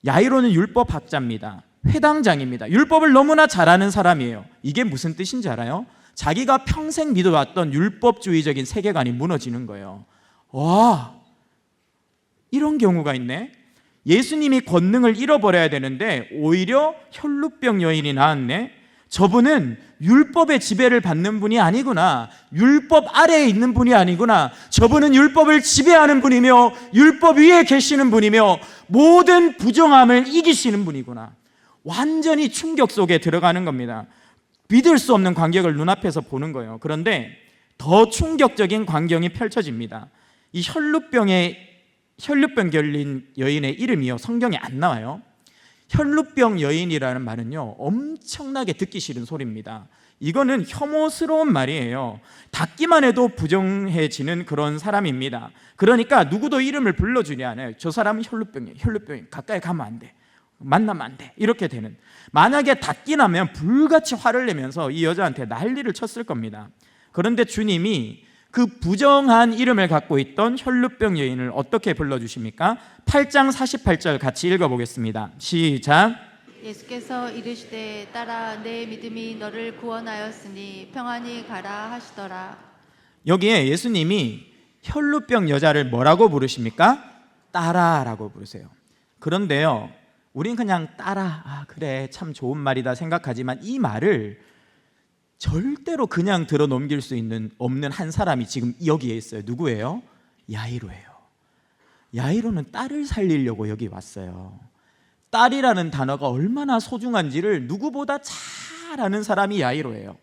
야이로는 율법학자입니다. 회당장입니다. 율법을 너무나 잘 아는 사람이에요. 이게 무슨 뜻인지 알아요? 자기가 평생 믿어왔던 율법주의적인 세계관이 무너지는 거예요. 와, 이런 경우가 있네. 예수님이 권능을 잃어버려야 되는데 오히려 혈루병 여인이 나았네. 저분은 율법의 지배를 받는 분이 아니구나. 율법 아래에 있는 분이 아니구나. 저분은 율법을 지배하는 분이며 율법 위에 계시는 분이며 모든 부정함을 이기시는 분이구나. 완전히 충격 속에 들어가는 겁니다. 믿을 수 없는 광경을 눈앞에서 보는 거예요. 그런데 더 충격적인 광경이 펼쳐집니다. 이 혈루병 결린 여인의 이름이요, 성경에 안 나와요. 혈루병 여인이라는 말은요, 엄청나게 듣기 싫은 소리입니다. 이거는 혐오스러운 말이에요. 듣기만 해도 부정해지는 그런 사람입니다. 그러니까 누구도 이름을 불러주지 않아요. 저 사람은 혈루병이에요. 혈루병이 가까이 가면 안 돼. 만나면 안 돼. 이렇게 되는. 만약에 닫기 나면 불같이 화를 내면서 이 여자한테 난리를 쳤을 겁니다. 그런데 주님이 그 부정한 이름을 갖고 있던 혈루병 여인을 어떻게 불러주십니까? 8장 48절 같이 읽어보겠습니다. 시작. 예수께서 이르시되 딸아 내 믿음이 너를 구원하였으니 평안히 가라 하시더라. 여기에 예수님이 혈루병 여자를 뭐라고 부르십니까? 딸아라고 부르세요. 그런데요, 우린 그냥 딸아, 그래 참 좋은 말이다 생각하지만 이 말을 절대로 그냥 들어 넘길 수 없는 한 사람이 지금 여기에 있어요. 누구예요? 야이로예요. 야이로는 딸을 살리려고 여기 왔어요. 딸이라는 단어가 얼마나 소중한지를 누구보다 잘 아는 사람이 야이로예요.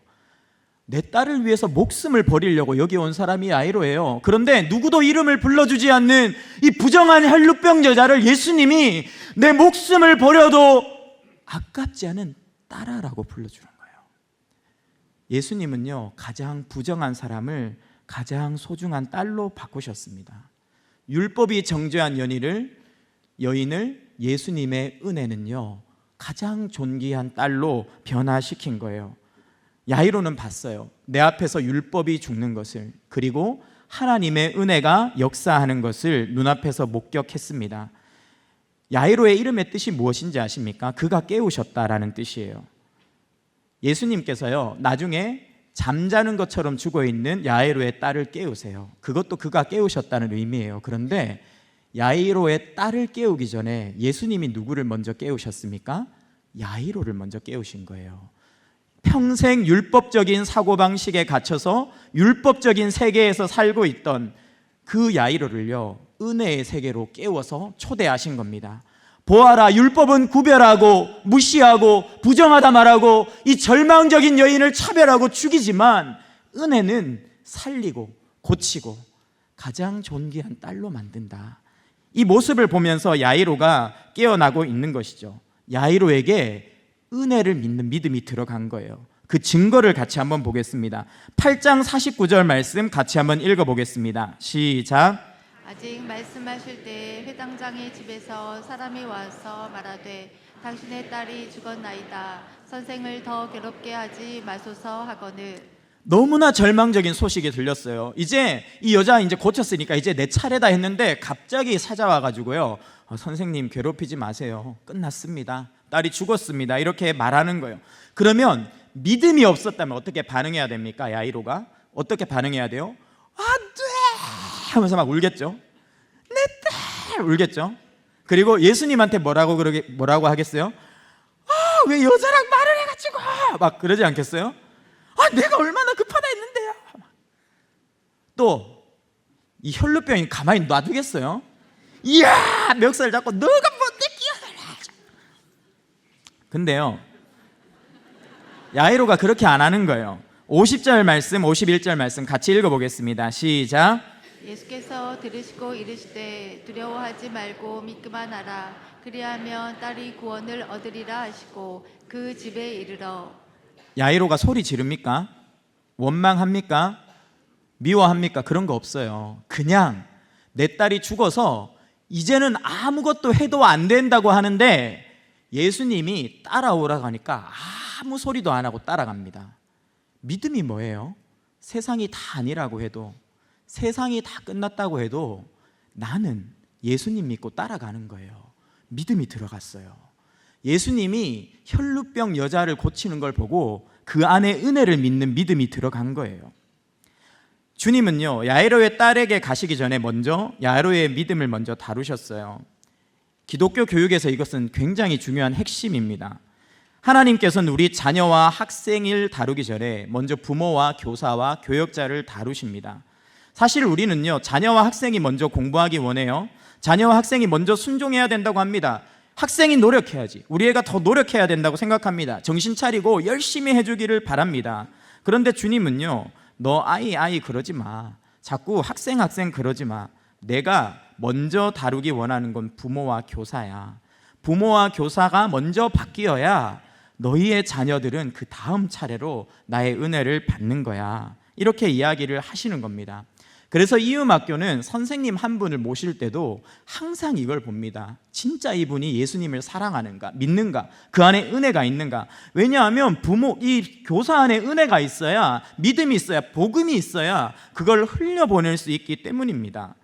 내 딸을 위해서 목숨을 버리려고 여기 온 사람이 야이로예요. 그런데 누구도 이름을 불러주지 않는 이 부정한 혈루병 여자를 예수님이 내 목숨을 버려도 아깝지 않은 딸아라고 불러주는 거예요. 예수님은요, 가장 부정한 사람을 가장 소중한 딸로 바꾸셨습니다. 율법이 정죄한 여인을 예수님의 은혜는요, 가장 존귀한 딸로 변화시킨 거예요. 야이로는 봤어요. 내 앞에서 율법이 죽는 것을, 그리고 하나님의 은혜가 역사하는 것을 눈앞에서 목격했습니다. 야이로의 이름의 뜻이 무엇인지 아십니까? 그가 깨우셨다라는 뜻이에요. 예수님께서요, 나중에 잠자는 것처럼 죽어있는 야이로의 딸을 깨우세요. 그것도 그가 깨우셨다는 의미예요. 그런데 야이로의 딸을 깨우기 전에 예수님이 누구를 먼저 깨우셨습니까? 야이로를 먼저 깨우신 거예요. 평생 율법적인 사고방식에 갇혀서 율법적인 세계에서 살고 있던 그 야이로를요, 은혜의 세계로 깨워서 초대하신 겁니다. 보아라, 율법은 구별하고 무시하고 부정하다 말하고 이 절망적인 여인을 차별하고 죽이지만 은혜는 살리고 고치고 가장 존귀한 딸로 만든다. 이 모습을 보면서 야이로가 깨어나고 있는 것이죠. 야이로에게 은혜를 믿는 믿음이 들어간 거예요. 그 증거를 같이 한번 보겠습니다. 8장 49절 말씀 같이 한번 읽어보겠습니다. 시작. 아직 말씀하실 때 회당장의 집에서 사람이 와서 말하되 당신의 딸이 죽었나이다. 선생을 더 괴롭게 하지 마소서 하거늘. 너무나 절망적인 소식이 들렸어요. 이제 이 여자 이제 고쳤으니까 이제 내 차례다 했는데 갑자기 찾아와가지고요, 선생님 괴롭히지 마세요. 끝났습니다. 딸이 죽었습니다. 이렇게 말하는 거예요. 그러면 믿음이 없었다면 어떻게 반응해야 됩니까? 야이로가 어떻게 반응해야 돼요? 안 돼! 하면서 막 울겠죠. 내 딸! 울겠죠. 그리고 예수님한테 뭐라고 하겠어요? 왜 여자랑 말을 해가지고 막 그러지 않겠어요? 내가 얼마나 급하다 했는데요. 또 이 혈루병이 가만히 놔두겠어요? 이야, 멱살 잡고 너가 뭔데 끼어들어. 근데요, 야이로가 그렇게 안 하는 거예요. 50절 말씀, 51절 말씀 같이 읽어보겠습니다. 시작. 예수께서 들으시고 이르시되 두려워하지 말고 믿기만 하라. 그리하면 딸이 구원을 얻으리라 하시고 그 집에 이르러. 야이로가 소리 지릅니까? 원망합니까? 미워합니까? 그런 거 없어요. 그냥 내 딸이 죽어서 이제는 아무것도 해도 안 된다고 하는데 예수님이 따라오라고 하니까 아무 소리도 안 하고 따라갑니다. 믿음이 뭐예요? 세상이 다 아니라고 해도, 세상이 다 끝났다고 해도 나는 예수님 믿고 따라가는 거예요. 믿음이 들어갔어요. 예수님이 혈루병 여자를 고치는 걸 보고 그 안에 은혜를 믿는 믿음이 들어간 거예요. 주님은요, 야이로의 딸에게 가시기 전에 먼저 야이로의 믿음을 먼저 다루셨어요. 기독교 교육에서 이것은 굉장히 중요한 핵심입니다. 하나님께서는 우리 자녀와 학생을 다루기 전에 먼저 부모와 교사와 교역자를 다루십니다. 사실 우리는요, 자녀와 학생이 먼저 공부하기 원해요. 자녀와 학생이 먼저 순종해야 된다고 합니다. 학생이 노력해야지, 우리 애가 더 노력해야 된다고 생각합니다. 정신 차리고 열심히 해주기를 바랍니다. 그런데 주님은요, 너 아이 그러지 마, 자꾸 학생 그러지 마. 내가 먼저 다루기 원하는 건 부모와 교사야. 부모와 교사가 먼저 바뀌어야 너희의 자녀들은 그 다음 차례로 나의 은혜를 받는 거야. 이렇게 이야기를 하시는 겁니다. 그래서 이음학교는 선생님 한 분을 모실 때도 항상 이걸 봅니다. 진짜 이분이 예수님을 사랑하는가, 믿는가, 그 안에 은혜가 있는가. 왜냐하면 이 교사 안에 은혜가 있어야, 믿음이 있어야, 복음이 있어야 그걸 흘려보낼 수 있기 때문입니다.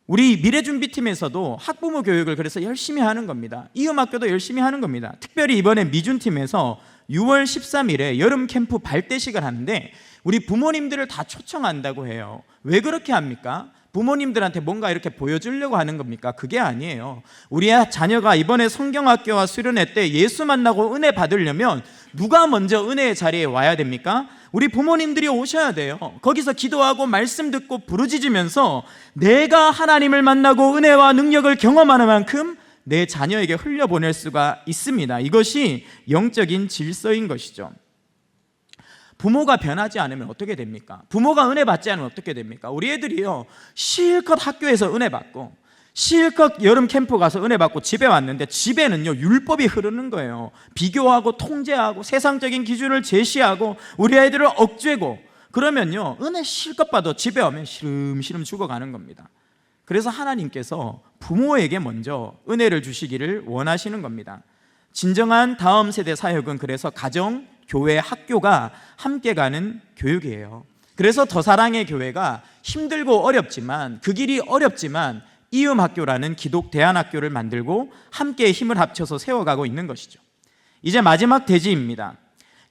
우리 미래준비팀에서도 학부모 교육을 그래서 열심히 하는 겁니다. 이음학교도 열심히 하는 겁니다. 특별히 이번에 미준팀에서 6월 13일에 여름 캠프 발대식을 하는데 우리 부모님들을 다 초청한다고 해요. 왜 그렇게 합니까? 부모님들한테 뭔가 이렇게 보여주려고 하는 겁니까? 그게 아니에요. 우리 자녀가 이번에 성경학교와 수련회 때 예수 만나고 은혜 받으려면 누가 먼저 은혜의 자리에 와야 됩니까? 우리 부모님들이 오셔야 돼요. 거기서 기도하고 말씀 듣고 부르짖으면서 내가 하나님을 만나고 은혜와 능력을 경험하는 만큼 내 자녀에게 흘려보낼 수가 있습니다. 이것이 영적인 질서인 것이죠. 부모가 변하지 않으면 어떻게 됩니까? 부모가 은혜 받지 않으면 어떻게 됩니까? 우리 애들이요, 실컷 학교에서 은혜 받고 실컷 여름 캠프 가서 은혜 받고 집에 왔는데 집에는요, 율법이 흐르는 거예요. 비교하고 통제하고 세상적인 기준을 제시하고 우리 아이들을 억죄고, 그러면요, 은혜 실컷 받아 집에 오면 시름시름 죽어가는 겁니다. 그래서 하나님께서 부모에게 먼저 은혜를 주시기를 원하시는 겁니다. 진정한 다음 세대 사역은 그래서 가정, 교회, 학교가 함께 가는 교육이에요. 그래서 더 사랑의 교회가 힘들고 어렵지만, 그 길이 어렵지만 이음학교라는 기독 대안학교를 만들고 함께 힘을 합쳐서 세워가고 있는 것이죠. 이제 마지막 대지입니다.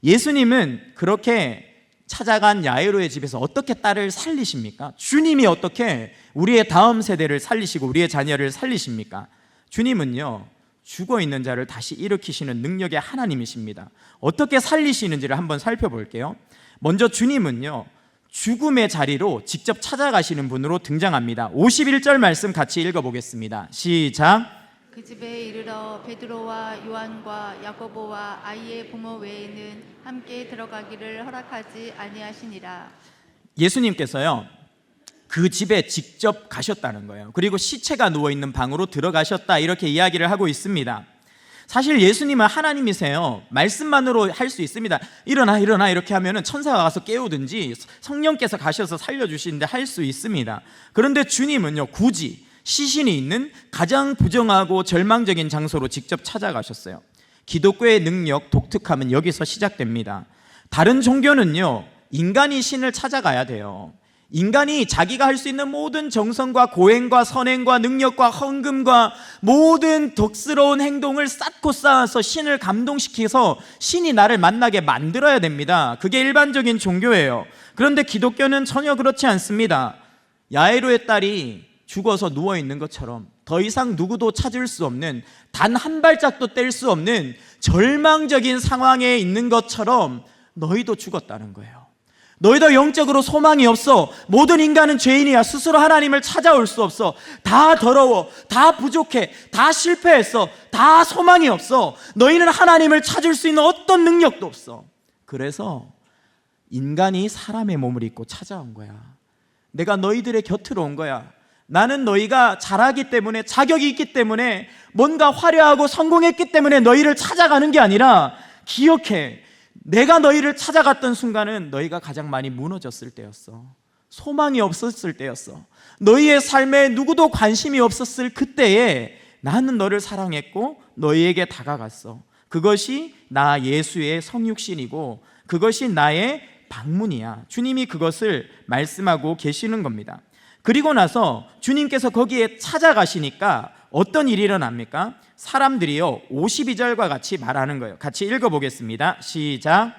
예수님은 그렇게 찾아간 야이로의 집에서 어떻게 딸을 살리십니까? 주님이 어떻게 우리의 다음 세대를 살리시고 우리의 자녀를 살리십니까? 주님은요, 죽어있는 자를 다시 일으키시는 능력의 하나님이십니다. 어떻게 살리시는지를 한번 살펴볼게요. 먼저 주님은요, 죽음의 자리로 직접 찾아가시는 분으로 등장합니다. 51절 말씀 같이 읽어보겠습니다. 시작. 그 집에 이르러 베드로와 요한과 야고보와 아이의 부모 외에는 함께 들어가기를 허락하지 아니하시니라. 예수님께서요, 그 집에 직접 가셨다는 거예요. 그리고 시체가 누워있는 방으로 들어가셨다, 이렇게 이야기를 하고 있습니다. 사실 예수님은 하나님이세요. 말씀만으로 할 수 있습니다. 일어나 이렇게 하면은 천사가 가서 깨우든지 성령께서 가셔서 살려주시는데 할 수 있습니다. 그런데 주님은요, 굳이 시신이 있는 가장 부정하고 절망적인 장소로 직접 찾아가셨어요. 기독교의 능력, 독특함은 여기서 시작됩니다. 다른 종교는요, 인간이 신을 찾아가야 돼요. 인간이 자기가 할 수 있는 모든 정성과 고행과 선행과 능력과 헌금과 모든 덕스러운 행동을 쌓고 쌓아서 신을 감동시켜서 신이 나를 만나게 만들어야 됩니다. 그게 일반적인 종교예요. 그런데 기독교는 전혀 그렇지 않습니다. 야이로의 딸이 죽어서 누워있는 것처럼 더 이상 누구도 찾을 수 없는, 단 한 발짝도 뗄 수 없는 절망적인 상황에 있는 것처럼 너희도 죽었다는 거예요. 너희도 영적으로 소망이 없어. 모든 인간은 죄인이야. 스스로 하나님을 찾아올 수 없어. 다 더러워. 다 부족해. 다 실패했어. 다 소망이 없어. 너희는 하나님을 찾을 수 있는 어떤 능력도 없어. 그래서 인간이 사람의 몸을 입고 찾아온 거야. 내가 너희들의 곁으로 온 거야. 나는 너희가 잘하기 때문에, 자격이 있기 때문에, 뭔가 화려하고 성공했기 때문에 너희를 찾아가는 게 아니라, 기억해. 내가 너희를 찾아갔던 순간은 너희가 가장 많이 무너졌을 때였어. 소망이 없었을 때였어. 너희의 삶에 누구도 관심이 없었을 그때에 나는 너를 사랑했고 너희에게 다가갔어. 그것이 나 예수의 성육신이고 그것이 나의 방문이야. 주님이 그것을 말씀하고 계시는 겁니다. 그리고 나서 주님께서 거기에 찾아가시니까 어떤 일이 일어납니까? 사람들이요 52절과 같이 말하는 거예요. 같이 읽어보겠습니다. 시작.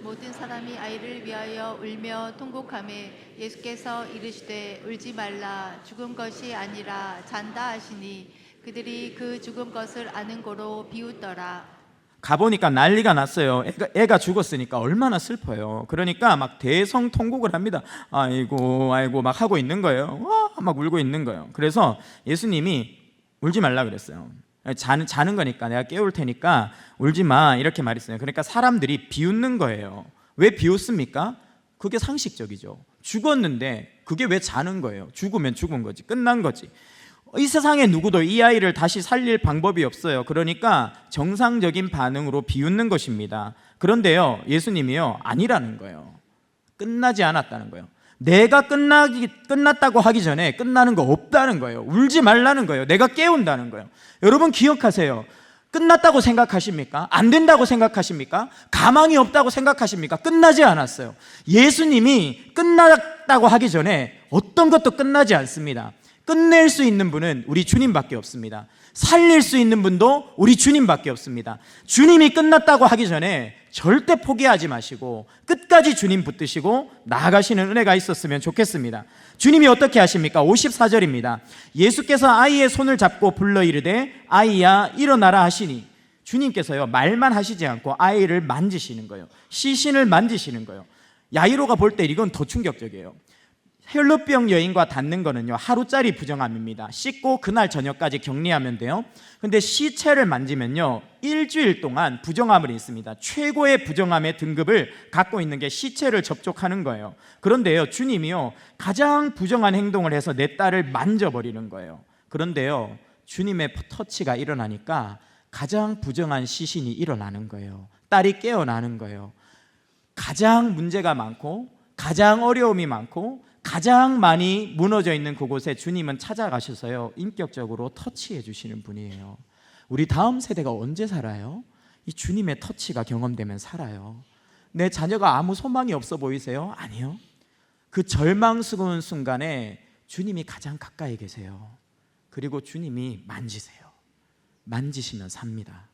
모든 사람이 아이를 위하여 울며 통곡하매 예수께서 이르시되 울지 말라. 죽은 것이 아니라 잔다 하시니 그들이 그 죽은 것을 아는 고로 비웃더라. 가보니까 난리가 났어요. 애가 죽었으니까 얼마나 슬퍼요. 그러니까 막 대성통곡을 합니다. 아이고 아이고 막 하고 있는 거예요. 와, 막 울고 있는 거예요. 그래서 예수님이 울지 말라 그랬어요. 자는 거니까 내가 깨울 테니까 울지 마 이렇게 말했어요. 그러니까 사람들이 비웃는 거예요. 왜 비웃습니까? 그게 상식적이죠. 죽었는데 그게 왜 자는 거예요? 죽으면 죽은 거지, 끝난 거지. 이 세상에 누구도 이 아이를 다시 살릴 방법이 없어요. 그러니까 정상적인 반응으로 비웃는 것입니다. 그런데요, 예수님이요 아니라는 거예요. 끝나지 않았다는 거예요. 내가 끝났다고 하기 전에 끝나는 거 없다는 거예요. 울지 말라는 거예요. 내가 깨운다는 거예요. 여러분 기억하세요. 끝났다고 생각하십니까? 안 된다고 생각하십니까? 가망이 없다고 생각하십니까? 끝나지 않았어요. 예수님이 끝났다고 하기 전에 어떤 것도 끝나지 않습니다. 끝낼 수 있는 분은 우리 주님밖에 없습니다. 살릴 수 있는 분도 우리 주님밖에 없습니다. 주님이 끝났다고 하기 전에 절대 포기하지 마시고 끝까지 주님 붙드시고 나아가시는 은혜가 있었으면 좋겠습니다. 주님이 어떻게 하십니까? 54절입니다. 예수께서 아이의 손을 잡고 불러 이르되 아이야 일어나라 하시니, 주님께서요 말만 하시지 않고 아이를 만지시는 거예요. 시신을 만지시는 거예요. 야이로가 볼 때 이건 더 충격적이에요. 혈루병 여인과 닿는 거는요 하루짜리 부정함입니다. 씻고 그날 저녁까지 격리하면 돼요. 근데 시체를 만지면요 일주일 동안 부정함을 있습니다. 최고의 부정함의 등급을 갖고 있는 게 시체를 접촉하는 거예요. 그런데요 주님이요 가장 부정한 행동을 해서 내 딸을 만져버리는 거예요. 그런데요 주님의 터치가 일어나니까 가장 부정한 시신이 일어나는 거예요. 딸이 깨어나는 거예요. 가장 문제가 많고 가장 어려움이 많고 가장 많이 무너져 있는 그곳에 주님은 찾아가셔서요 인격적으로 터치해 주시는 분이에요. 우리 다음 세대가 언제 살아요? 이 주님의 터치가 경험되면 살아요. 내 자녀가 아무 소망이 없어 보이세요? 아니요. 그 절망스러운 순간에 주님이 가장 가까이 계세요. 그리고 주님이 만지세요. 만지시면 삽니다.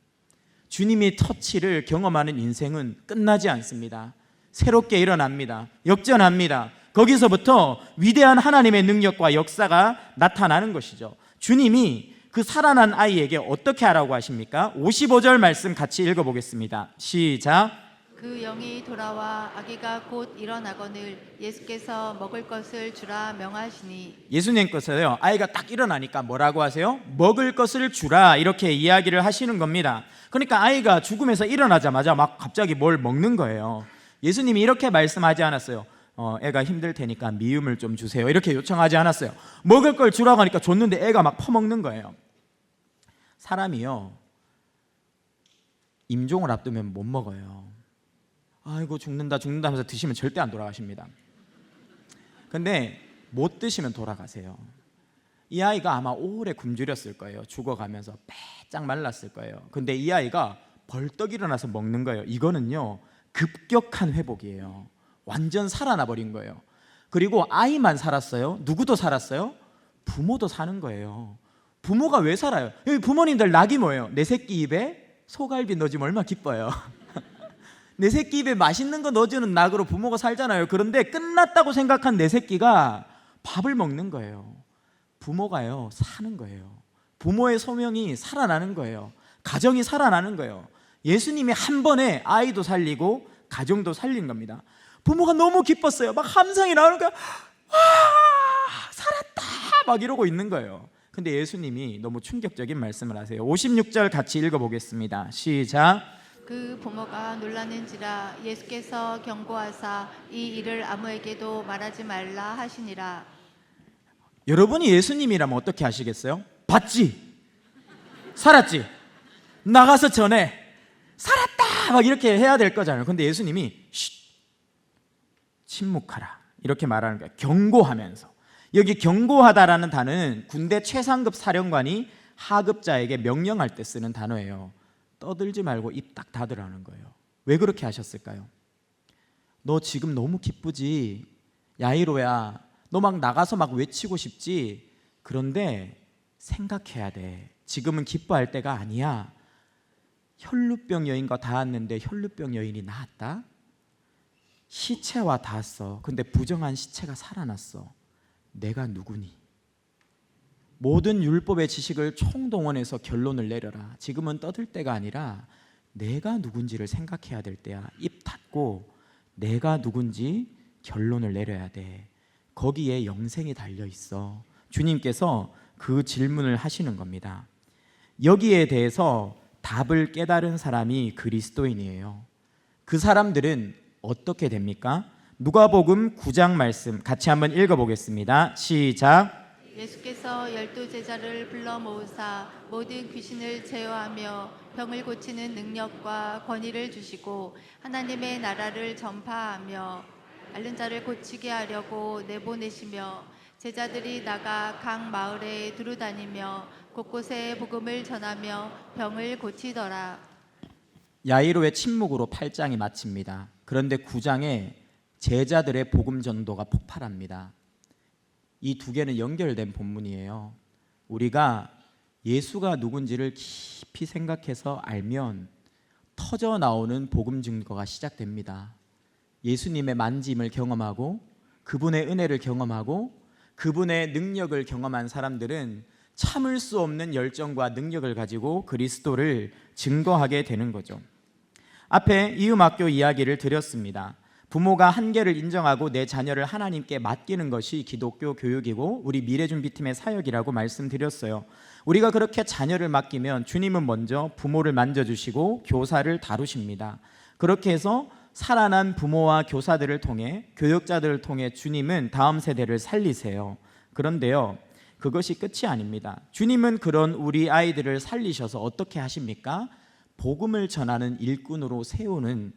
주님이 터치를 경험하는 인생은 끝나지 않습니다. 새롭게 일어납니다. 역전합니다. 거기서부터 위대한 하나님의 능력과 역사가 나타나는 것이죠. 주님이 그 살아난 아이에게 어떻게 하라고 하십니까? 55절 말씀 같이 읽어보겠습니다. 시작. 그 영이 돌아와 아기가 곧 일어나거늘 예수께서 먹을 것을 주라 명하시니, 예수님께서요 아이가 딱 일어나니까 뭐라고 하세요? 먹을 것을 주라 이렇게 이야기를 하시는 겁니다. 그러니까 아이가 죽음에서 일어나자마자 막 갑자기 뭘 먹는 거예요. 예수님이 이렇게 말씀하지 않았어요. 애가 힘들 테니까 미음을 좀 주세요 이렇게 요청하지 않았어요. 먹을 걸 주라고 하니까 줬는데 애가 막 퍼먹는 거예요. 사람이요 임종을 앞두면 못 먹어요. 아이고 죽는다 하면서 드시면 절대 안 돌아가십니다. 근데 못 드시면 돌아가세요. 이 아이가 아마 오래 굶주렸을 거예요. 죽어가면서 빼짝 말랐을 거예요. 근데 이 아이가 벌떡 일어나서 먹는 거예요. 이거는요 급격한 회복이에요. 완전 살아나 버린 거예요. 그리고 아이만 살았어요? 누구도 살았어요? 부모도 사는 거예요. 부모가 왜 살아요? 여기 부모님들 낙이 뭐예요? 내 새끼 입에 소갈비 넣어주면 얼마나 기뻐요. 내 새끼 입에 맛있는 거 넣어주는 낙으로 부모가 살잖아요. 그런데 끝났다고 생각한 내 새끼가 밥을 먹는 거예요. 부모가요 사는 거예요. 부모의 소명이 살아나는 거예요. 가정이 살아나는 거예요. 예수님이 한 번에 아이도 살리고 가정도 살린 겁니다. 부모가 너무 기뻤어요. 막 함성이 나오는 거야. 와, 살았다 막 이러고 있는 거예요. 근데 예수님이 너무 충격적인 말씀을 하세요. 56절 같이 읽어보겠습니다. 시작. 그 부모가 놀라는지라 예수께서 경고하사 이 일을 아무에게도 말하지 말라 하시니라. 여러분이 예수님이라면 어떻게 하시겠어요? 봤지? 살았지? 나가서 전해. 살았다 막 이렇게 해야 될 거잖아요. 근데 예수님이 침묵하라 이렇게 말하는 거예요. 경고하면서. 여기 경고하다라는 단어는 군대 최상급 사령관이 하급자에게 명령할 때 쓰는 단어예요. 떠들지 말고 입 딱 닫으라는 거예요. 왜 그렇게 하셨을까요? 너 지금 너무 기쁘지? 야이로야, 너 막 나가서 막 외치고 싶지? 그런데 생각해야 돼. 지금은 기뻐할 때가 아니야. 혈루병 여인과 닿았는데 혈루병 여인이 나았다? 시체와 닿았어. 근데 부정한 시체가 살아났어. 내가 누구니? 모든 율법의 지식을 총동원해서 결론을 내려라. 지금은 떠들 때가 아니라 내가 누군지를 생각해야 될 때야. 입 닫고 내가 누군지 결론을 내려야 돼. 거기에 영생이 달려 있어. 주님께서 그 질문을 하시는 겁니다. 여기에 대해서 답을 깨달은 사람이 그리스도인이에요. 그 사람들은 어떻게 됩니까? 누가복음 9장 말씀 같이 한번 읽어보겠습니다. 시작. 예수께서 12제자를 불러 모으사 모든 귀신을 제어하며 병을 고치는 능력과 권위를 주시고 하나님의 나라를 전파하며 앓는 자를 고치게 하려고 내보내시며 제자들이 나가 각 마을에 두루다니며 곳곳에 복음을 전하며 병을 고치더라. 야이로의 침묵으로 8장이 마칩니다. 그런데 9장에 제자들의 복음 전도가 폭발합니다. 이 두 개는 연결된 본문이에요. 우리가 예수가 누군지를 깊이 생각해서 알면 터져 나오는 복음 증거가 시작됩니다. 예수님의 만짐을 경험하고 그분의 은혜를 경험하고 그분의 능력을 경험한 사람들은 참을 수 없는 열정과 능력을 가지고 그리스도를 증거하게 되는 거죠. 앞에 이음학교 이야기를 드렸습니다. 부모가 한계를 인정하고 내 자녀를 하나님께 맡기는 것이 기독교 교육이고 우리 미래준비팀의 사역이라고 말씀드렸어요. 우리가 그렇게 자녀를 맡기면 주님은 먼저 부모를 만져주시고 교사를 다루십니다. 그렇게 해서 살아난 부모와 교사들을 통해 교육자들을 통해 주님은 다음 세대를 살리세요. 그런데요, 그것이 끝이 아닙니다. 주님은 그런 우리 아이들을 살리셔서 어떻게 하십니까? 복음을 전하는 일꾼으로 세우는,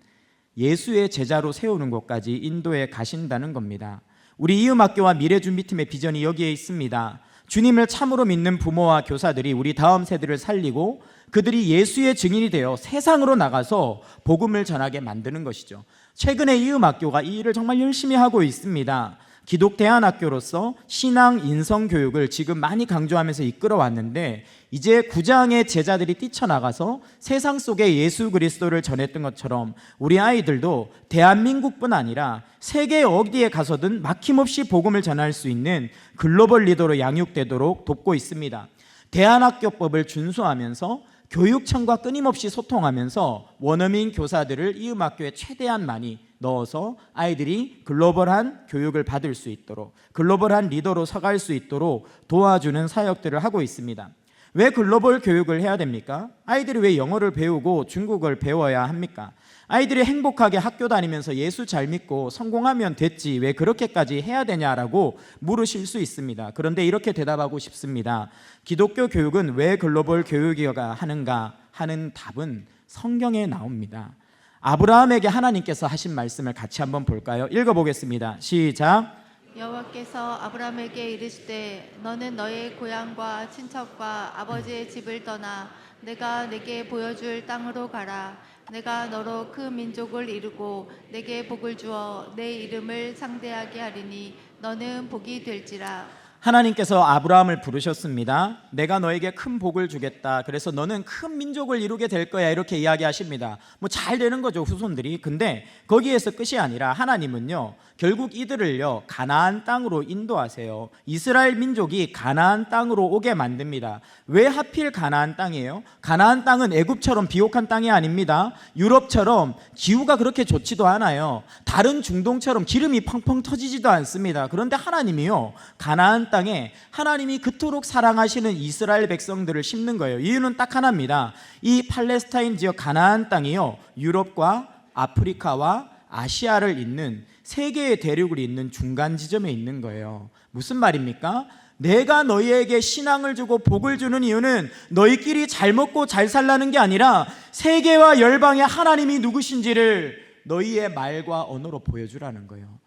예수의 제자로 세우는 곳까지 인도에 가신다는 겁니다. 우리 이음학교와 미래준비팀의 비전이 여기에 있습니다. 주님을 참으로 믿는 부모와 교사들이 우리 다음 세대를 살리고 그들이 예수의 증인이 되어 세상으로 나가서 복음을 전하게 만드는 것이죠. 최근에 이음학교가 이 일을 정말 열심히 하고 있습니다. 기독대안학교로서 신앙 인성 교육을 지금 많이 강조하면서 이끌어왔는데 이제 9장의 제자들이 뛰쳐나가서 세상 속에 예수 그리스도를 전했던 것처럼 우리 아이들도 대한민국뿐 아니라 세계 어디에 가서든 막힘없이 복음을 전할 수 있는 글로벌 리더로 양육되도록 돕고 있습니다. 대안학교법을 준수하면서 교육청과 끊임없이 소통하면서 원어민 교사들을 이음학교에 최대한 많이 넣어서 아이들이 글로벌한 교육을 받을 수 있도록, 글로벌한 리더로 서갈 수 있도록 도와주는 사역들을 하고 있습니다. 왜 글로벌 교육을 해야 됩니까? 아이들이 왜 영어를 배우고 중국어를 배워야 합니까? 아이들이 행복하게 학교 다니면서 예수 잘 믿고 성공하면 됐지 왜 그렇게까지 해야 되냐라고 물으실 수 있습니다. 그런데 이렇게 대답하고 싶습니다. 기독교 교육은 왜 글로벌 교육이어야 하는가 하는 답은 성경에 나옵니다. 아브라함에게 하나님께서 하신 말씀을 같이 한번 볼까요? 읽어보겠습니다. 시작. 여호와께서 아브라함에게 이르시되 너는 너의 고향과 친척과 아버지의 집을 떠나 내가 내게 보여줄 땅으로 가라. 내가 너로 큰 민족을 이루고 내게 복을 주어 내 이름을 상대하게 하리니 너는 복이 될지라. 하나님께서 아브라함을 부르셨습니다. 내가 너에게 큰 복을 주겠다. 그래서 너는 큰 민족을 이루게 될 거야. 이렇게 이야기하십니다. 뭐 잘 되는 거죠, 후손들이. 근데 거기에서 끝이 아니라 하나님은요, 결국 이들을요, 가나안 땅으로 인도하세요. 이스라엘 민족이 가나안 땅으로 오게 만듭니다. 왜 하필 가나안 땅이에요? 가나안 땅은 애굽처럼 비옥한 땅이 아닙니다. 유럽처럼 기후가 그렇게 좋지도 않아요. 다른 중동처럼 기름이 펑펑 터지지도 않습니다. 그런데 하나님이요, 가나안 땅에 하나님이 그토록 사랑하시는 이스라엘 백성들을 심는 거예요. 이유는 딱 하나입니다. 이 팔레스타인 지역 가나안 땅이요, 유럽과 아프리카와 아시아를 잇는 세 개의 대륙을 잇는 중간 지점에 있는 거예요. 무슨 말입니까? 내가 너희에게 신앙을 주고 복을 주는 이유는 너희끼리 잘 먹고 잘 살라는 게 아니라 세계와 열방의 하나님이 누구신지를 너희의 말과 언어로 보여주라는 거예요.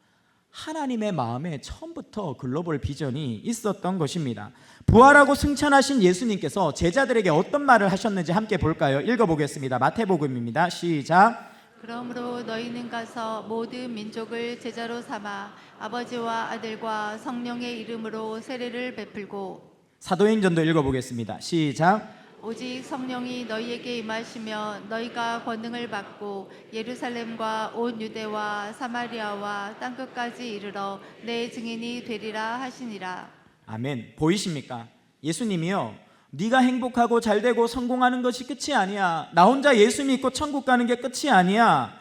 하나님의 마음에 처음부터 글로벌 비전이 있었던 것입니다. 부활하고 승천하신 예수님께서 제자들에게 어떤 말을 하셨는지 함께 볼까요? 읽어보겠습니다. 마태복음입니다. 시작. 그러므로 너희는 가서 모든 민족을 제자로 삼아 아버지와 아들과 성령의 이름으로 세례를 베풀고. 사도행전도 읽어보겠습니다. 시작. 오직 성령이 너희에게 임하시면 너희가 권능을 받고 예루살렘과 온 유대와 사마리아와 땅끝까지 이르러 내 증인이 되리라 하시니라. 아멘. 보이십니까? 예수님이요, 네가 행복하고 잘되고 성공하는 것이 끝이 아니야. 나 혼자 예수 믿고 천국 가는 게 끝이 아니야.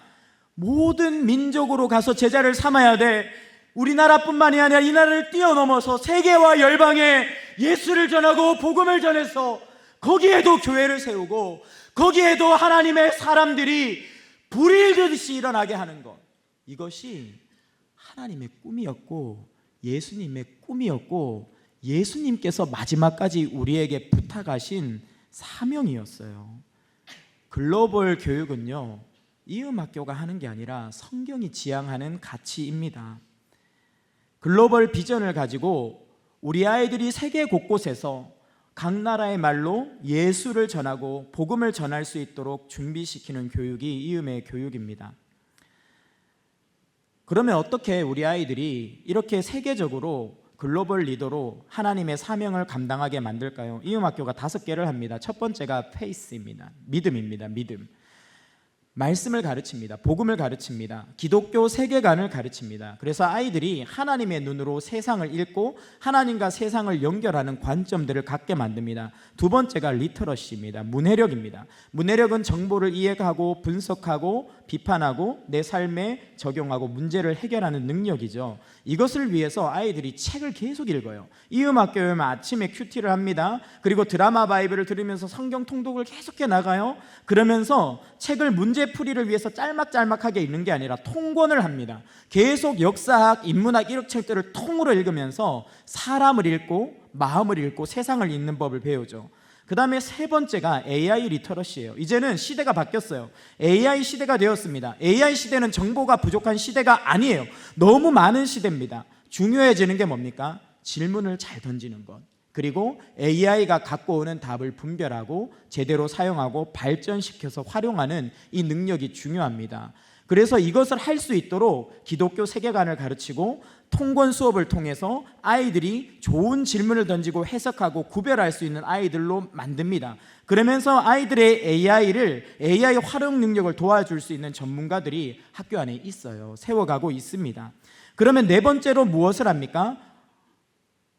모든 민족으로 가서 제자를 삼아야 돼. 우리나라뿐만이 아니라 이 나라를 뛰어넘어서 세계와 열방에 예수를 전하고 복음을 전해서 거기에도 교회를 세우고 거기에도 하나님의 사람들이 불일듯이 일어나게 하는 것, 이것이 하나님의 꿈이었고 예수님의 꿈이었고 예수님께서 마지막까지 우리에게 부탁하신 사명이었어요. 글로벌 교육은요, 이음학교가 하는 게 아니라 성경이 지향하는 가치입니다. 글로벌 비전을 가지고 우리 아이들이 세계 곳곳에서 각 나라의 말로 예수를 전하고 복음을 전할 수 있도록 준비시키는 교육이 이음의 교육입니다. 그러면 어떻게 우리 아이들이 이렇게 세계적으로 글로벌 리더로 하나님의 사명을 감당하게 만들까요? 이음학교가 5개를 합니다. 첫 번째가 페이스입니다. 믿음입니다. 믿음. 말씀을 가르칩니다. 복음을 가르칩니다. 기독교 세계관을 가르칩니다. 그래서 아이들이 하나님의 눈으로 세상을 읽고 하나님과 세상을 연결하는 관점들을 갖게 만듭니다. 두 번째가 리터러시입니다. 문해력입니다. 문해력은 정보를 이해하고 분석하고 비판하고 내 삶에 적용하고 문제를 해결하는 능력이죠. 이것을 위해서 아이들이 책을 계속 읽어요. 이음학교에 오면 아침에 큐티를 합니다. 그리고 드라마 바이블을 들으면서 성경 통독을 계속해 나가요. 그러면서 책을 문제풀이를 위해서 짤막짤막하게 읽는 게 아니라 통권을 합니다. 계속 역사학, 인문학 이런 책들을 통으로 읽으면서 사람을 읽고 마음을 읽고 세상을 읽는 법을 배우죠. 그 다음에 세 번째가 AI 리터러시예요. 이제는 시대가 바뀌었어요. AI 시대가 되었습니다. AI 시대는 정보가 부족한 시대가 아니에요. 너무 많은 시대입니다. 중요해지는 게 뭡니까? 질문을 잘 던지는 것, 그리고 AI가 갖고 오는 답을 분별하고 제대로 사용하고 발전시켜서 활용하는 이 능력이 중요합니다. 그래서 이것을 할 수 있도록 기독교 세계관을 가르치고 통권 수업을 통해서 아이들이 좋은 질문을 던지고 해석하고 구별할 수 있는 아이들로 만듭니다. 그러면서 아이들의 AI 활용 능력을 도와줄 수 있는 전문가들이 학교 안에 있어요. 세워가고 있습니다. 그러면 네 번째로 무엇을 합니까?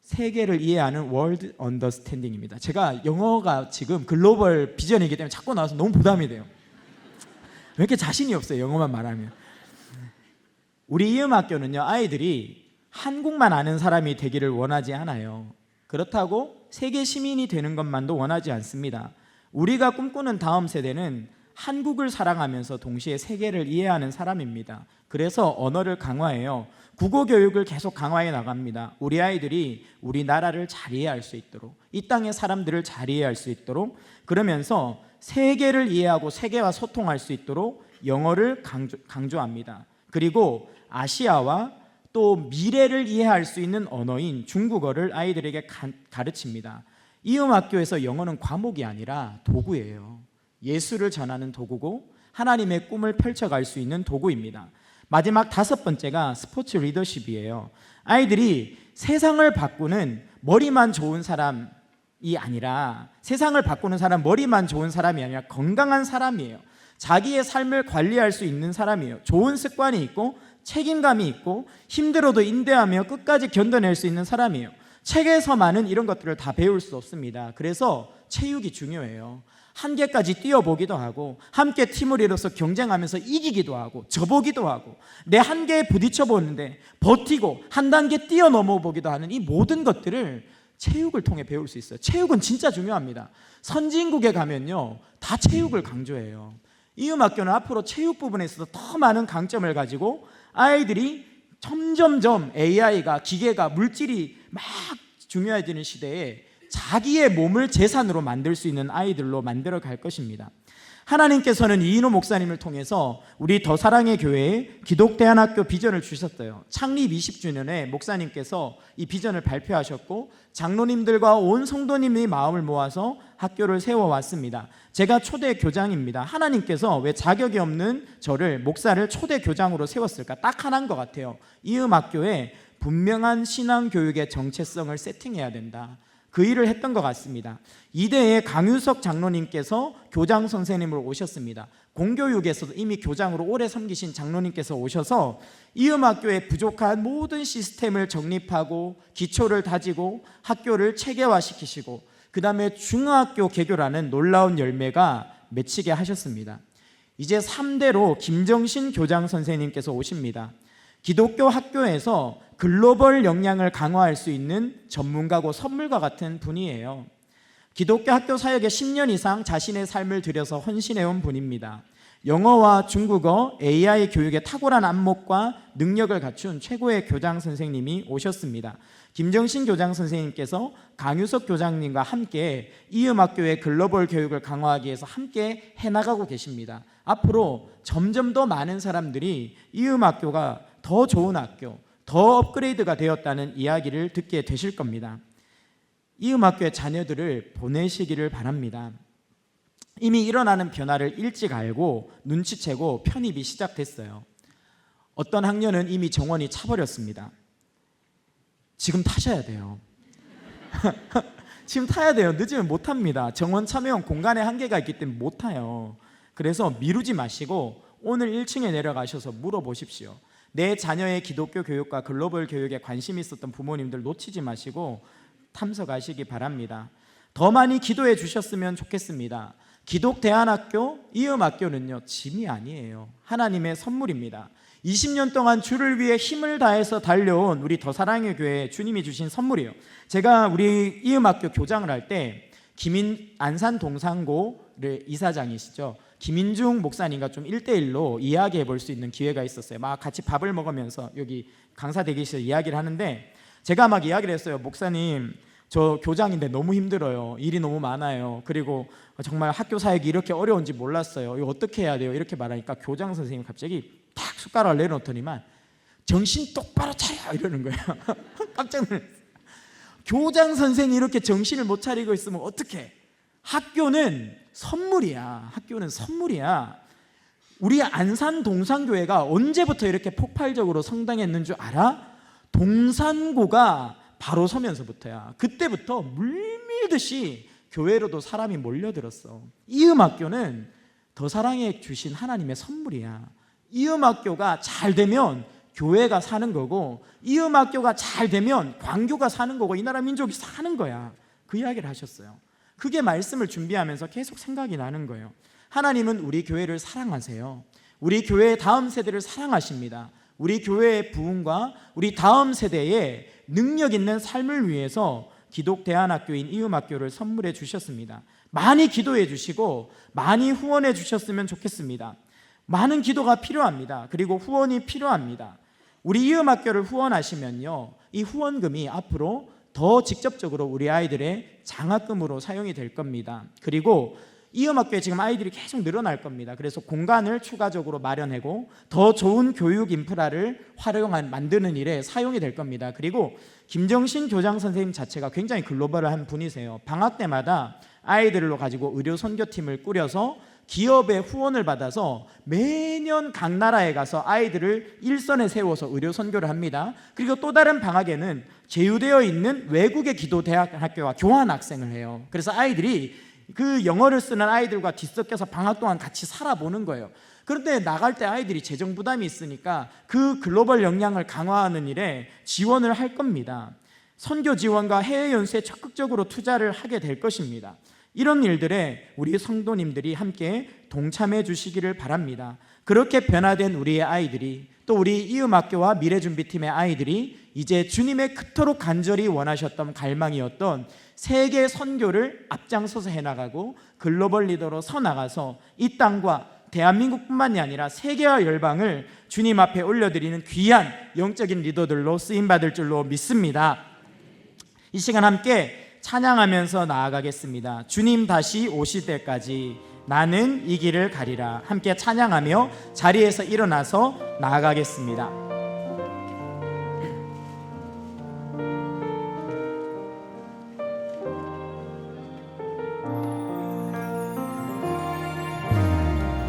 세계를 이해하는 월드 언더스탠딩입니다. 제가 영어가 지금 글로벌 비전이기 때문에 자꾸 나와서 너무 부담이 돼요. 왜 이렇게 자신이 없어요, 영어만 말하면. 우리 이음학교는요, 아이들이 한국만 아는 사람이 되기를 원하지 않아요. 그렇다고 세계 시민이 되는 것만도 원하지 않습니다. 우리가 꿈꾸는 다음 세대는 한국을 사랑하면서 동시에 세계를 이해하는 사람입니다. 그래서 언어를 강화해요. 국어 교육을 계속 강화해 나갑니다. 우리 아이들이 우리나라를 잘 이해할 수 있도록, 이 땅의 사람들을 잘 이해할 수 있도록, 그러면서 세계를 이해하고 세계와 소통할 수 있도록 영어를 강조합니다. 그리고 아시아와 또 미래를 이해할 수 있는 언어인 중국어를 아이들에게 가르칩니다. 이음학교에서 영어는 과목이 아니라 도구예요. 예수를 전하는 도구고 하나님의 꿈을 펼쳐갈 수 있는 도구입니다. 마지막 5번째가 스포츠 리더십이에요. 아이들이 세상을 바꾸는 머리만 좋은 사람이 아니라, 세상을 바꾸는 사람, 머리만 좋은 사람이 아니라 건강한 사람이에요. 자기의 삶을 관리할 수 있는 사람이에요. 좋은 습관이 있고 책임감이 있고 힘들어도 인내하며 끝까지 견뎌낼 수 있는 사람이에요. 책에서만은 이런 것들을 다 배울 수 없습니다. 그래서 체육이 중요해요. 한계까지 뛰어보기도 하고 함께 팀을 이뤄서 경쟁하면서 이기기도 하고 져보기도 하고 내 한계에 부딪혀 보는데 버티고 한 단계 뛰어넘어 보기도 하는 이 모든 것들을 체육을 통해 배울 수 있어요. 체육은 진짜 중요합니다. 선진국에 가면요, 다 체육을 강조해요. 이음학교는 앞으로 체육 부분에 있어서 더 많은 강점을 가지고 아이들이 점점점 AI가, 기계가, 물질이 막 중요해지는 시대에 자기의 몸을 재산으로 만들 수 있는 아이들로 만들어 갈 것입니다. 하나님께서는 이인호 목사님을 통해서 우리 더 사랑의 교회에 기독대안학교 비전을 주셨어요. 창립 20주년에 목사님께서 이 비전을 발표하셨고 장로님들과 온 성도님의 마음을 모아서 학교를 세워왔습니다. 제가 초대 교장입니다. 하나님께서 왜 자격이 없는 저를, 목사를 초대 교장으로 세웠을까? 딱 하나인 것 같아요. 이음학교에 분명한 신앙교육의 정체성을 세팅해야 된다. 그 일을 했던 것 같습니다. 이대에 강유석 장로님께서 교장 선생님으로 오셨습니다. 공교육에서도 이미 교장으로 오래 섬기신 장로님께서 오셔서 이음학교에 부족한 모든 시스템을 정립하고 기초를 다지고 학교를 체계화시키시고 그 다음에 중학교 개교라는 놀라운 열매가 맺히게 하셨습니다. 이제 3대로 김정신 교장 선생님께서 오십니다. 기독교 학교에서 글로벌 역량을 강화할 수 있는 전문가고 선물과 같은 분이에요. 기독교 학교 사역에 10년 이상 자신의 삶을 들여서 헌신해온 분입니다. 영어와 중국어, AI 교육에 탁월한 안목과 능력을 갖춘 최고의 교장 선생님이 오셨습니다. 김정신 교장 선생님께서 강유석 교장님과 함께 이음학교의 글로벌 교육을 강화하기 위해서 함께 해나가고 계십니다. 앞으로 점점 더 많은 사람들이 이음학교가 더 좋은 학교, 더 업그레이드가 되었다는 이야기를 듣게 되실 겁니다. 이음학교의 자녀들을 보내시기를 바랍니다. 이미 일어나는 변화를 일찍 알고 눈치채고 편입이 시작됐어요. 어떤 학년은 이미 정원이 차버렸습니다. 지금 타셔야 돼요. 지금 타야 돼요. 늦으면 못 탑니다. 정원 참여형 공간에 한계가 있기 때문에 못 타요. 그래서 미루지 마시고 오늘 1층에 내려가셔서 물어보십시오. 내 자녀의 기독교 교육과 글로벌 교육에 관심이 있었던 부모님들 놓치지 마시고 탐색하시기 바랍니다. 더 많이 기도해 주셨으면 좋겠습니다. 기독대안학교, 이음학교는요, 짐이 아니에요. 하나님의 선물입니다. 20년 동안 주를 위해 힘을 다해서 달려온 우리 더 사랑의 교회 주님이 주신 선물이에요. 제가 우리 이음학교 교장을 할 때 안산 동산고를 이사장이시죠. 김인중 목사님과 좀 1대1로 이야기해 볼 수 있는 기회가 있었어요. 막 같이 밥을 먹으면서 여기 강사 대기실에서 이야기를 하는데 제가 막 이야기를 했어요. 목사님, 저 교장인데 너무 힘들어요. 일이 너무 많아요. 그리고 정말 학교 사역이 이렇게 어려운지 몰랐어요. 이거 어떻게 해야 돼요? 이렇게 말하니까 교장 선생님이 갑자기 탁 숟가락을 내려놓더니만 정신 똑바로 차려 이러는 거예요. 깜짝 놀랐어요. 교장 선생이 이렇게 정신을 못 차리고 있으면 어떡해? 학교는 선물이야. 학교는 선물이야. 우리 안산 동산교회가 언제부터 이렇게 폭발적으로 성장했는 줄 알아? 동산고가 바로 서면서부터야. 그때부터 물밀듯이 교회로도 사람이 몰려들었어. 이음학교는 더 사랑해 주신 하나님의 선물이야. 이음학교가 잘 되면 교회가 사는 거고, 이음학교가 잘 되면 광교가 사는 거고, 이 나라 민족이 사는 거야. 그 이야기를 하셨어요. 그게 말씀을 준비하면서 계속 생각이 나는 거예요. 하나님은 우리 교회를 사랑하세요. 우리 교회의 다음 세대를 사랑하십니다. 우리 교회의 부흥과 우리 다음 세대의 능력 있는 삶을 위해서 기독대안학교인 이음학교를 선물해 주셨습니다. 많이 기도해 주시고 많이 후원해 주셨으면 좋겠습니다. 많은 기도가 필요합니다. 그리고 후원이 필요합니다. 우리 이음학교를 후원하시면요, 이 후원금이 앞으로 더 직접적으로 우리 아이들의 장학금으로 사용이 될 겁니다. 그리고 이음학교에 지금 아이들이 계속 늘어날 겁니다. 그래서 공간을 추가적으로 마련하고 더 좋은 교육 인프라를 만드는 일에 사용이 될 겁니다. 그리고 김정신 교장 선생님 자체가 굉장히 글로벌한 분이세요. 방학 때마다 아이들로 가지고 의료 선교팀을 꾸려서 기업의 후원을 받아서 매년 각 나라에 가서 아이들을 일선에 세워서 의료 선교를 합니다. 그리고 또 다른 방학에는 제휴되어 있는 외국의 기도대학교와 교환학생을 해요. 그래서 아이들이 그 영어를 쓰는 아이들과 뒤섞여서 방학 동안 같이 살아보는 거예요. 그런데 나갈 때 아이들이 재정 부담이 있으니까 그 글로벌 역량을 강화하는 일에 지원을 할 겁니다. 선교 지원과 해외 연수에 적극적으로 투자를 하게 될 것입니다. 이런 일들에 우리 성도님들이 함께 동참해 주시기를 바랍니다. 그렇게 변화된 우리의 아이들이, 또 우리 이음학교와 미래준비팀의 아이들이 이제 주님의 그토록 간절히 원하셨던 갈망이었던 세계 선교를 앞장서서 해나가고 글로벌 리더로 서나가서 이 땅과 대한민국뿐만이 아니라 세계와 열방을 주님 앞에 올려드리는 귀한 영적인 리더들로 쓰임받을 줄로 믿습니다. 이 시간 함께 찬양하면서 나아가겠습니다. 주님 다시 오실 때까지 나는 이 길을 가리라. 함께 찬양하며 자리에서 일어나서 나아가겠습니다.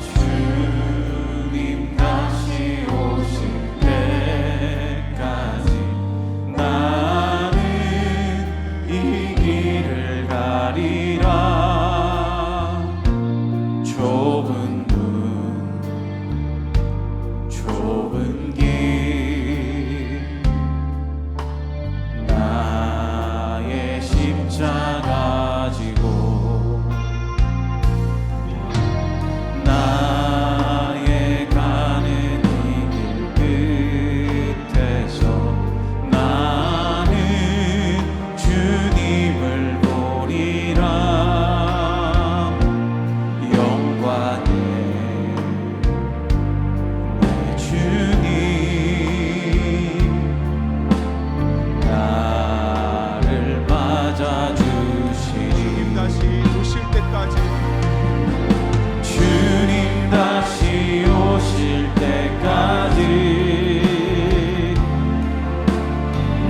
주님 다시 오실 때까지 나는 이 길을 가리라. 좁은 문 좁은 길 나의 십자가 지고 나의 가는 이 길 끝에서 나는 주님을 보리라. 영광의 내 주님 나를 맞아주시니 다시 오실 때까지 주님 다시 오실 때까지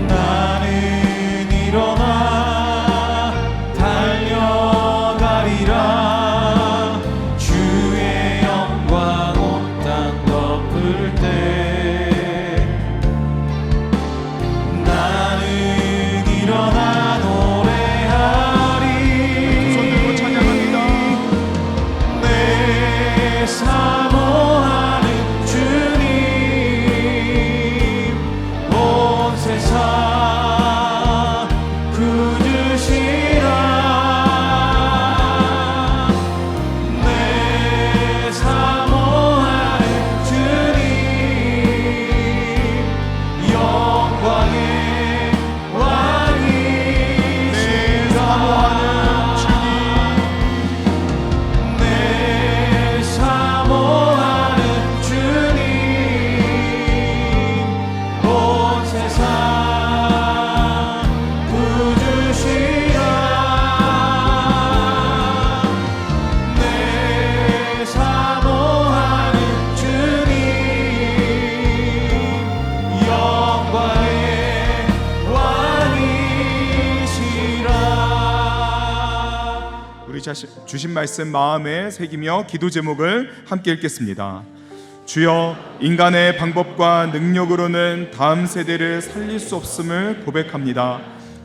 나는 일어나 달려가리라. 주의 영광 온 땅 덮을 때 나는 일어나 노래하리. 손 들고 찬양합니다. 내 사모하는 주님 온 세상 구주시라. 내 사모하는 주님 영광의 왕이시라. 내 사모하는 주님 온 세상 구주시라. 내 사모하는 주님 영광의 왕이시라. 우리 주신 말씀 마음에 새기며 기도 제목을 함께 읽겠습니다. 주여, 인간의 방법과 능력으로는 다음 세대를 살릴 수 없음을 고백합니다.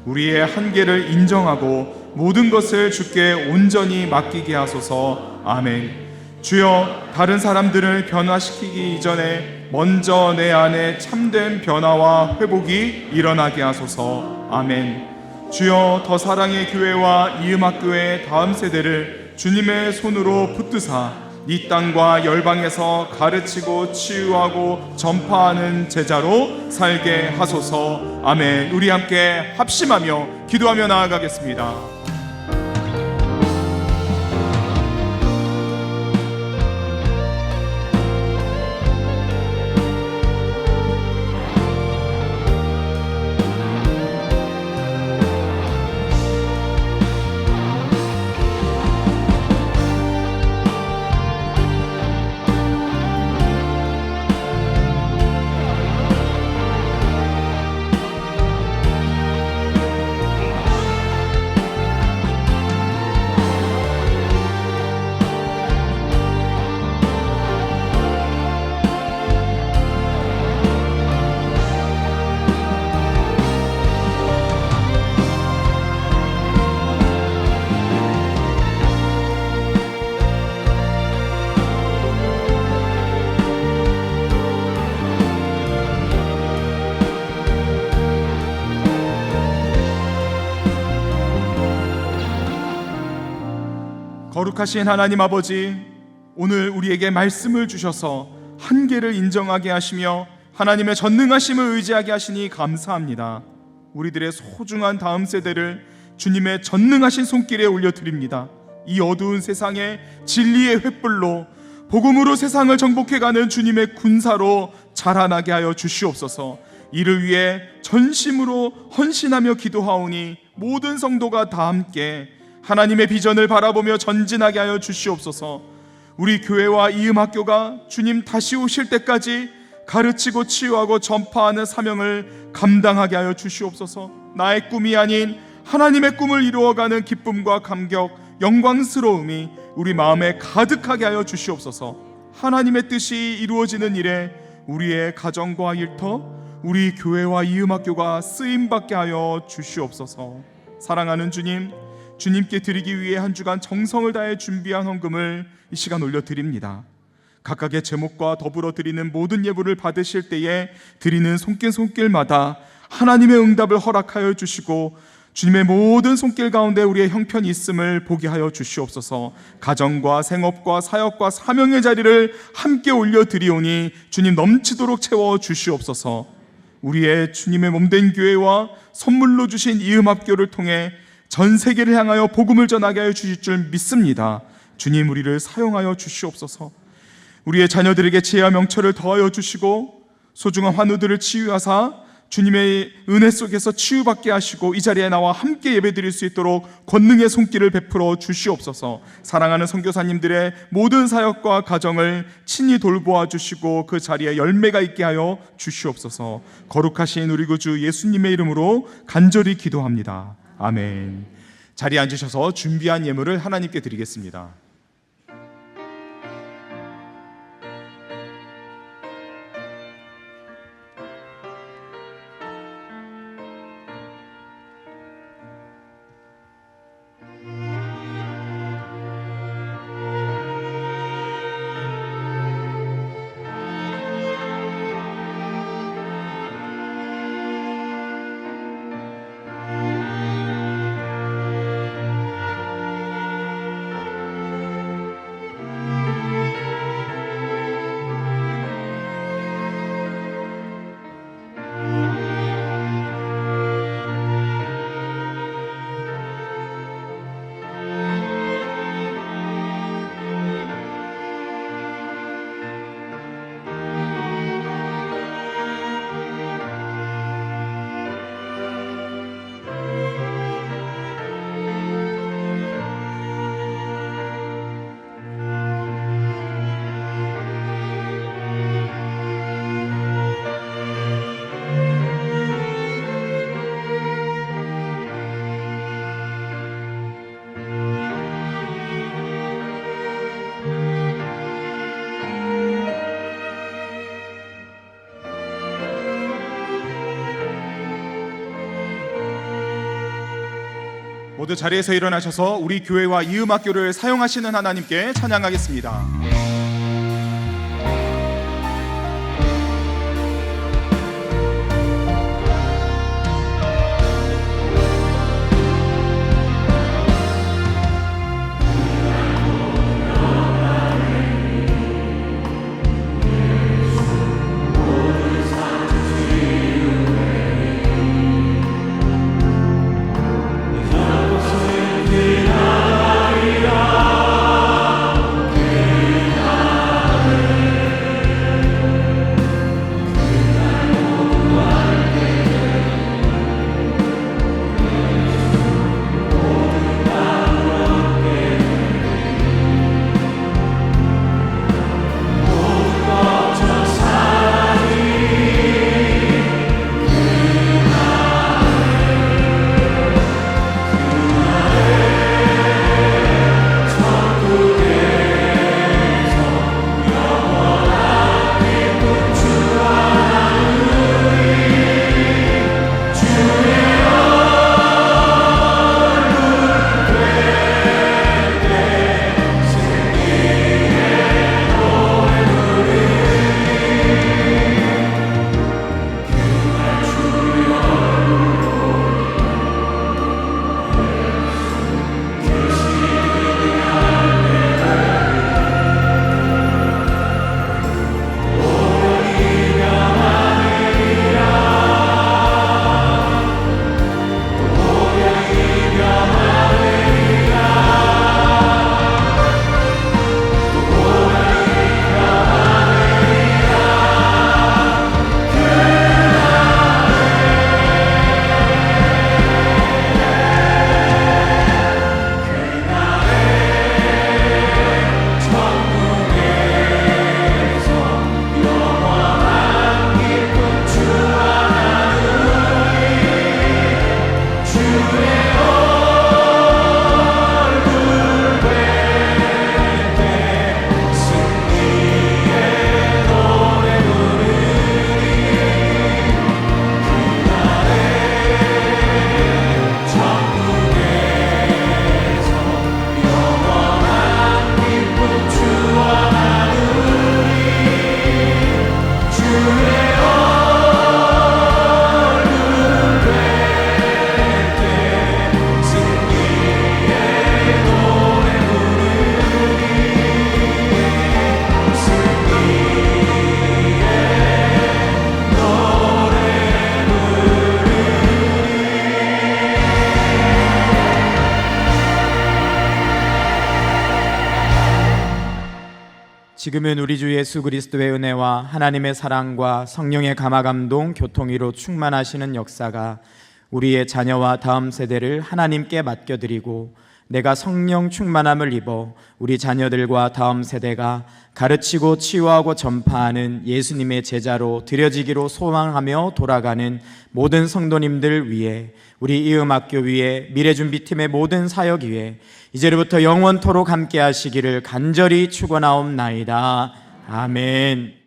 우리의 한계를 인정하고 모든 것을 주께 온전히 맡기게 하소서. 아멘. 주여, 다른 사람들을 변화시키기 이전에 먼저 내 안에 참된 변화와 회복이 일어나게 하소서. 아멘. 주여, 더 사랑의 교회와 이음학교의 다음 세대를 주님의 손으로 붙드사 이 땅과 열방에서 가르치고 치유하고 전파하는 제자로 살게 하소서. 아멘. 우리 함께 합심하며 기도하며 나아가겠습니다. 거룩하신 하나님 아버지, 오늘 우리에게 말씀을 주셔서 한계를 인정하게 하시며 하나님의 전능하심을 의지하게 하시니 감사합니다. 우리들의 소중한 다음 세대를 주님의 전능하신 손길에 올려드립니다. 이 어두운 세상에 진리의 횃불로 복음으로 세상을 정복해가는 주님의 군사로 자라나게 하여 주시옵소서. 이를 위해 전심으로 헌신하며 기도하오니 모든 성도가 다 함께 하나님의 비전을 바라보며 전진하게 하여 주시옵소서. 우리 교회와 이음학교가 주님 다시 오실 때까지 가르치고 치유하고 전파하는 사명을 감당하게 하여 주시옵소서. 나의 꿈이 아닌 하나님의 꿈을 이루어가는 기쁨과 감격, 영광스러움이 우리 마음에 가득하게 하여 주시옵소서. 하나님의 뜻이 이루어지는 일에 우리의 가정과 일터, 우리 교회와 이음학교가 쓰임받게 하여 주시옵소서. 사랑하는 주님, 주님께 드리기 위해 한 주간 정성을 다해 준비한 헌금을 이 시간 올려드립니다. 각각의 제목과 더불어 드리는 모든 예물을 받으실 때에 드리는 손길마다 하나님의 응답을 허락하여 주시고 주님의 모든 손길 가운데 우리의 형편이 있음을 보게 하여 주시옵소서. 가정과 생업과 사역과 사명의 자리를 함께 올려드리오니 주님 넘치도록 채워 주시옵소서. 우리의 주님의 몸된 교회와 선물로 주신 이음학교를 통해 전 세계를 향하여 복음을 전하게 하여 주실 줄 믿습니다. 주님, 우리를 사용하여 주시옵소서. 우리의 자녀들에게 지혜와 명철을 더하여 주시고 소중한 환우들을 치유하사 주님의 은혜 속에서 치유받게 하시고 이 자리에 나와 함께 예배드릴 수 있도록 권능의 손길을 베풀어 주시옵소서. 사랑하는 선교사님들의 모든 사역과 가정을 친히 돌보아 주시고 그 자리에 열매가 있게 하여 주시옵소서. 거룩하신 우리 구주 예수님의 이름으로 간절히 기도합니다. 아멘. 자리에 앉으셔서 준비한 예물을 하나님께 드리겠습니다. 모두 자리에서 일어나셔서 우리 교회와 이음학교를 사용하시는 하나님께 찬양하겠습니다. 지금은 우리 주 예수 그리스도의 은혜와 하나님의 사랑과 성령의 감화감동, 교통위로 충만하시는 역사가 우리의 자녀와 다음 세대를 하나님께 맡겨드리고 내가 성령 충만함을 입어 우리 자녀들과 다음 세대가 가르치고 치유하고 전파하는 예수님의 제자로 드려지기로 소망하며 돌아가는 모든 성도님들 위해, 우리 이음학교 위에, 미래준비팀의 모든 사역 위에 이제로부터 영원토록 함께 하시기를 간절히 축원하옵나이다. 아멘.